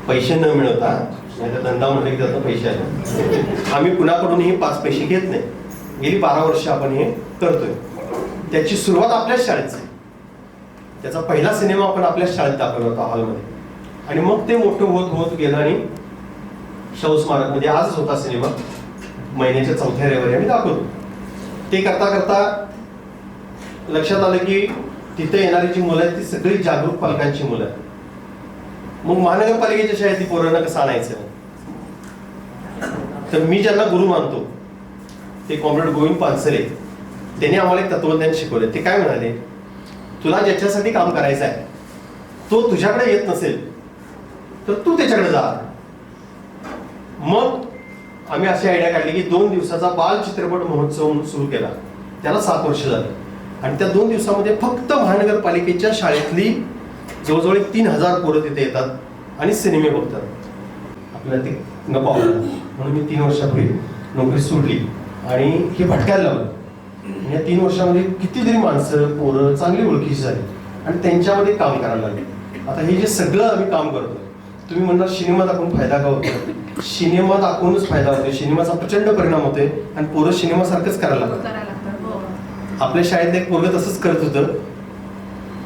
पैसे न मिळवता, नाही तर धंदा म्हटलं की त्यातनं पैसे आले. आम्ही कुणाकडूनही 5 पैसे घेत नाही. गेली 12 वर्ष आपण हे करतोय. त्याची सुरुवात आपल्याच शाळेत आहे. त्याचा पहिला सिनेमा आपण आपल्याच शाळेत दाखवला होता हॉलमध्ये. आणि मग ते मोठं होत होत गेलं आणि शाहू स्मारक मध्ये आजच होता सिनेमा, महिन्याच्या 4थ्या रविवारी आम्ही दाखवतो. ते करता करता लक्षात आलं की तिथे येणारी जी मुलं आहेत ती सगळी जागरूक पालकांची मुलं आहेत. मग महानगरपालिकेच्या शाळेतली पोरांना कसं आणायचं? तर मी ज्यांना गुरु मानतो ते कॉम्रेड गोविंद पानसरे, त्यांनी आम्हाला एक तत्वज्ञान शिकवले. ते काय म्हणाले, तुला ज्याच्यासाठी काम करायचं आहे तो तुझ्याकडे येत नसेल तर तू त्याच्याकडे जा. मग आम्ही अशी आयडिया काढली की 2 दिवसाचा बाल चित्रपट महोत्सव सुरू केला. त्याला 7 वर्ष झाली आणि त्या 2 दिवसामध्ये फक्त महानगरपालिकेच्या शाळेतली जवळजवळ 3000 पोरं तिथे येतात आणि सिनेमे बघतात. आपल्याला ते नको आवडलं म्हणून मी 3 वर्षापूर्वी नोकरी सोडली आणि हे भटकायला लावलं. या 3 वर्षामध्ये कितीतरी माणसं पोरं चांगली ओळखीची झाली आणि त्यांच्यामध्ये काम करायला लागले. आता हे जे सगळं आम्ही काम करतो, तुम्ही म्हणणार सिनेमा दाखवून फायदा का होतो? सिनेमा दाखवूनच फायदा होतो. सिनेमाचा प्रचंड परिणाम होतोय आणि पोरं सिनेमासारखंच करायला लागतात. आपल्या शाळेत एक पोरग तसंच करत होतं.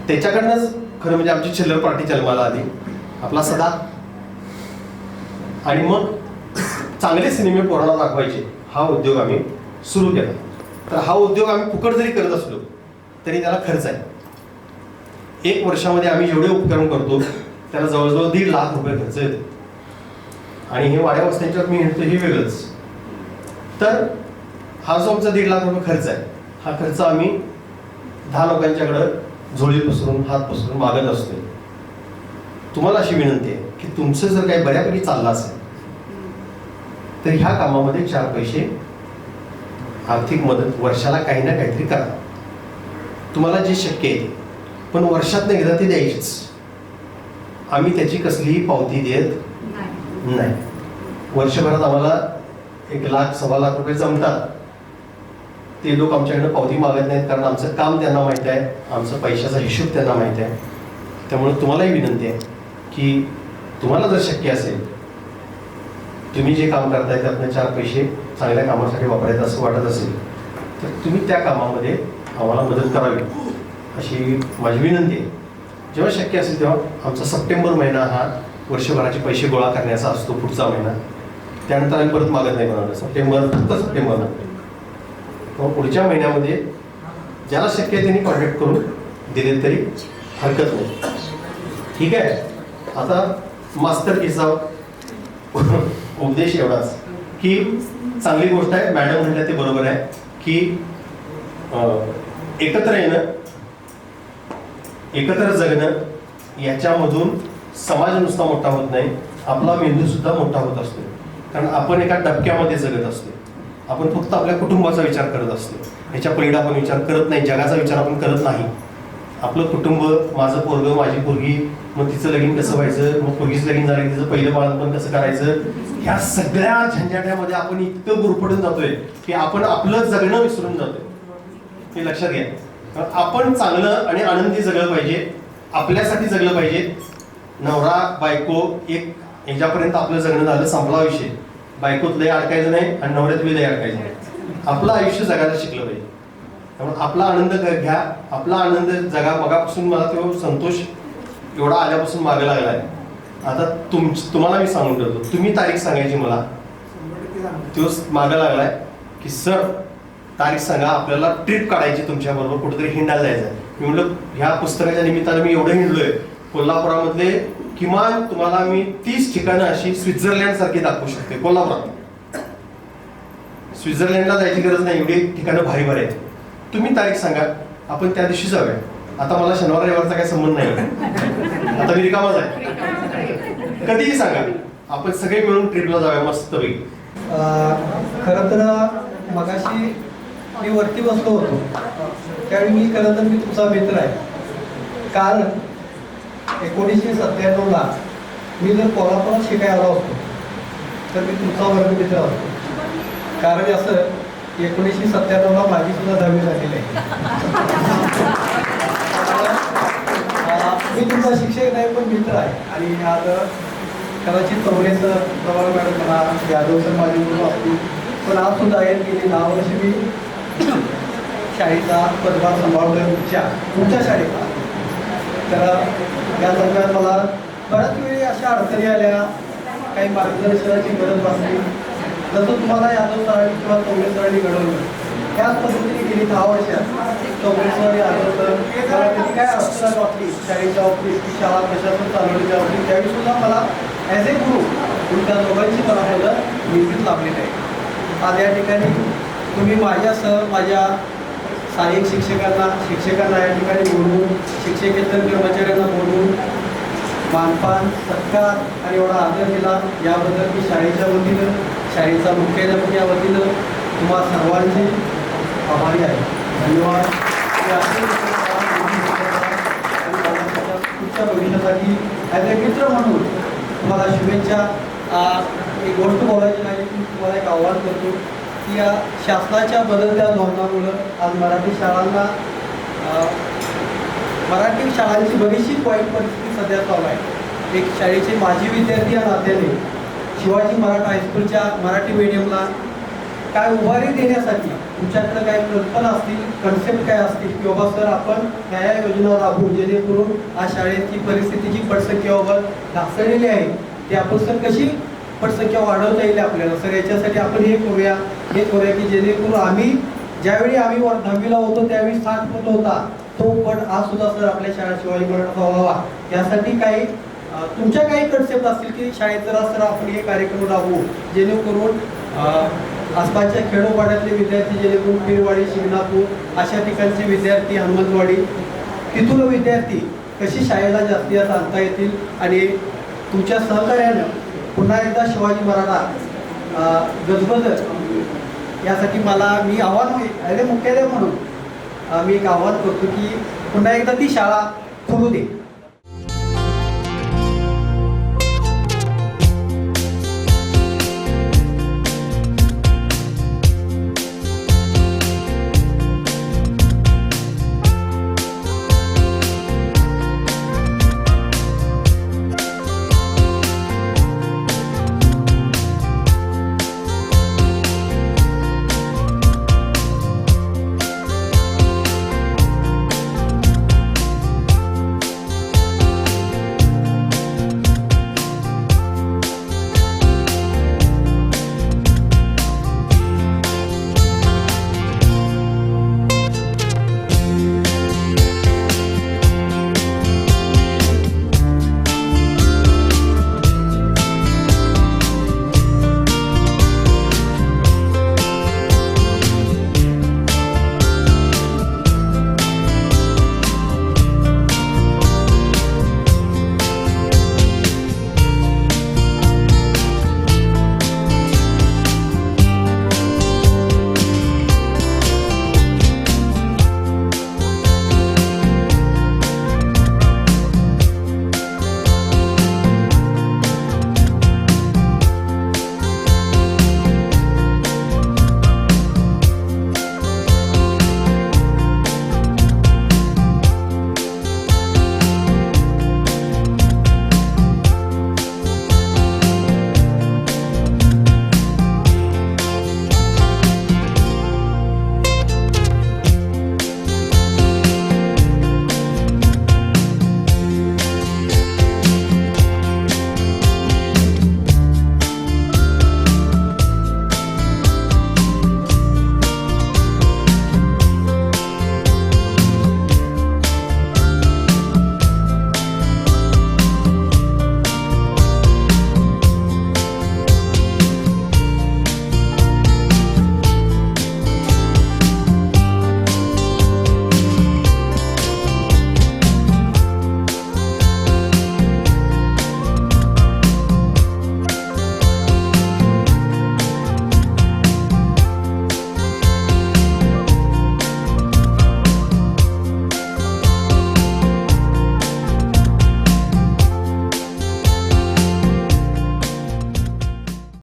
त्याच्याकडनंच खरं म्हणजे आमची चिल्लर पार्टी जन्माला आली, आपला सदा. आणि मग चांगले सिनेमे पोरांना दाखवायचे हा उद्योग आम्ही सुरू केला. तर हा उद्योग आम्ही फुकट जरी करत असलो तरी त्याला खर्च आहे. 1 वर्षामध्ये आम्ही जेवढे उपक्रम करतो त्याला जवळजवळ 1.5 लाख रुपये खर्च येतो. आणि हे वाड्या वस्त्यांच्यावर मी म्हणतो हे वेगळंच. तर हा जो आमचा 1.5 लाख रुपये खर्च आहे, हा खर्च आम्ही 10 लोकांच्याकडं झोळी पसरून हात पसरून मागत असतो. तुम्हाला अशी विनंती आहे की तुमचं जर काही बऱ्यापैकी चाललं असेल तर ह्या कामामध्ये 4 पैसे आर्थिक मदत वर्षाला काही ना काहीतरी करा. तुम्हाला जे शक्य आहे पण वर्षातनं एकदा ते द्यायचीच. आम्ही त्याची कसलीही पावती देत नाही. वर्षभरात आम्हाला 1 लाख 1.25 लाख रुपये जमतात. ते लोक आमच्याकडनं पावती मागत नाहीत कारण आमचं काम त्यांना माहिती आहे, आमचा पैशाचा हिशोब त्यांना माहिती आहे. त्यामुळे तुम्हालाही विनंती आहे की तुम्हाला जर शक्य असेल, तुम्ही जे काम करताय त्यातनं 4 पैसे चांगल्या कामासाठी वापरायचं असं वाटत असेल तर तुम्ही त्या कामामध्ये आम्हाला मदत करावी अशी माझी विनंती आहे. जेव्हा शक्य असेल तेव्हा आमचा सप्टेंबर महिना हा वर्षभराचे पैसे गोळा करण्याचा असतो, पुढचा महिना. त्यानंतर आम्ही परत मागत नाही कोणाला. फक्त सप्टेंबरला. किंवा पुढच्या महिन्यामध्ये ज्याला शक्य आहे त्यांनी कॉन्टॅक्ट करून दिले तरी हरकत नाही. ठीक आहे. आता मास्तर कीचा उपदेश एवढाच की चांगली गोष्ट आहे, मॅडम म्हणल्या ते बरोबर आहे की एकत्र येणं, एकत्र जगणं, याच्यामधून समाज नुसता मोठा होत नाही, आपला मेंदू सुद्धा मोठा होत असतो. कारण आपण एका डबक्यामध्ये जगत असतो. आपण फक्त आपल्या कुटुंबाचा विचार करत असतो. ह्याच्या पलीकडे आपण विचार करत नाही, जगाचा विचार आपण करत नाही. आपलं कुटुंब, माझं पोरगं, माझी पोरगी, मग तिचं लगीन कसं व्हायचं, मग पोरगीचं लगीन झालं तिचं पहिलं बाळपण कसं करायचं, ह्या सगळ्या झंझाट्यामध्ये आपण इतकं गुरफटून जातोय की आपण आपलं जगणं विसरून जातोय. हे लक्षात घ्या. आपण चांगलं आणि आनंदी जगलं पाहिजे, आपल्यासाठी जगलं पाहिजे. नवरा बायको एक ह्याच्यापर्यंत आपलं जगणं झालं, संपला विषय. बायकोत लय अडकायचं नाही आणि नवऱ्यात बी लय अडकायचं नाही. आपलं आयुष्य जगायला शिकलं पाहिजे. त्यामुळे आपला आनंद घ्या, आपला आनंद जगा. मगापासून मला तो संतोष एवढा आल्यापासून मागे लागलाय. आता तुम्हाला मी सांगून ठेवतो, तुम्ही तारीख सांगायची मला. तो मागे लागलाय की सर तारीख सांगा, आपल्याला ट्रिप काढायची तुमच्याबरोबर, कुठेतरी हिंडायला जायचं आहे. मी म्हटलं ह्या पुस्तकाच्या निमित्तानं मी एवढं हिंडलोय कोल्हापुरामधले, किमान तुम्हाला मी 30 ठिकाणं अशी स्वित्झर्लंड सारखी दाखवू शकते. कोल्हापुरात स्वित्झर्लंडला जायची गरज नाही, एवढी ठिकाणं भारी भारी आहेत. तुम्ही तारीख सांगा, आपण त्या दिवशी जाऊया. आता मला शनिवार रविवारचा काही संबंध नाही, आता मी रिकामाच आहे. कधीही सांगा, आपण सगळे मिळून ट्रिपला जाऊया मस्तपैकी. खरं तर मगाशी मी वरती बसलो होतो त्यावेळी मी खरं तर मी तुमचा मित्र आहे. कारण 1997ला मी जर कोल्हापुरात शिकायला आलो असतो तर मी तुमचा वर्ग मित्र असतो. कारण असं 1997ला माझी सुद्धा 10वी झालेली आहे. मी तुमचा शिक्षक नाही पण मित्र आहे. आणि आज कदाचित कवरेचं प्रभाव मॅडम म्हणा, यादव सर माझे गुरु असतील, पण आज सुद्धा आहे गेली 10 वर्ष मी शाळेचा पदभार सांभाळतोय तुमच्या शाळेचा. तर या दरम्यान मला बऱ्याच वेळी अशा अडचणी आल्या, काही मार्गदर्शनाची गरज भासली. जसं तुम्हाला यादव सरांनी किंवा कवरे सरांनी घडवलं त्याच पद्धतीने गेली 10 वर्षात कवरे सर, यादव सर त्याची काय अडचण वाटली शाळेच्या बाबतीत, शाळा प्रशासन चालवण्याच्या बाबतीत, त्यावेळी सुद्धा मला ॲज ए गुरु पण त्या दोघांची मला मुलं निश्चित लाभलेली आहे. आज या ठिकाणी तुम्ही माझ्यासह माझ्या सहाय्यक शिक्षकांना या ठिकाणी बोलवून, शिक्षकेतर कर्मचाऱ्यांना बोलवून मानपान सत्कार आणि एवढा आदर दिला, याबद्दल मी शाळेच्या वतीनं, शाळेचा मुख्याध्यापक या वतीनं तुम्हा सर्वांचे आभारी आहे. धन्यवाद. पुढच्या भविष्यासाठी ॲज अ मित्र म्हणून तुम्हाला शुभेच्छा. एक गोष्ट बोलायची नाही, की तुम्हाला एक आव्हान करतो की या शासनाच्या बदलत्या धोरणामुळं आज मराठी शाळांची बरीचशी वाईट परिस्थिती सध्या चालू आहे. एक शाळेचे माजी विद्यार्थी या नात्याने शिवाजी मराठा हायस्कूलच्या मराठी मीडियमला काय उभारी देण्यासाठी तुमच्याकडे काय कल्पना असतील, कन्सेप्ट काय असतील की बाबा सर आपण ह्या योजना राबवू जेणेकरून आज शाळेची परिस्थितीची पटसंख्येबाबत ढासळलेली आहे ती आपण सर कशी पटसंख्या वाढवता येईल आपल्याला. सर याच्यासाठी आपण हे करूया की जेणेकरून आम्ही ज्यावेळी आम्ही 10वीला होतो त्यावेळी 60 पट होता तो पट आज सुद्धा सर आपल्या शाळा शिवाजी मराठा व्हावा. यासाठी काही तुमच्या काही कन्सेप्ट असतील की शाळेत जरा सर आपण हे कार्यक्रम राबवू जेणेकरून आसपासच्या खेडोपाड्यातले विद्यार्थी, जेणेकरून पिरवाडी, शिंगणापूर अशा ठिकाणचे विद्यार्थी, हनुमंतवाडी तिथून विद्यार्थी कशी शाळेला जास्तीत जास्त आणता येतील आणि तुमच्या सहकार्यानं पुन्हा एकदा शिवाजी मराठा गजबजत यासाठी मी आव्हान ॲज अ मुख्याध्यापक म्हणून मी एक आव्हान करतो की पुन्हा एकदा ती शाळा खुलू दे.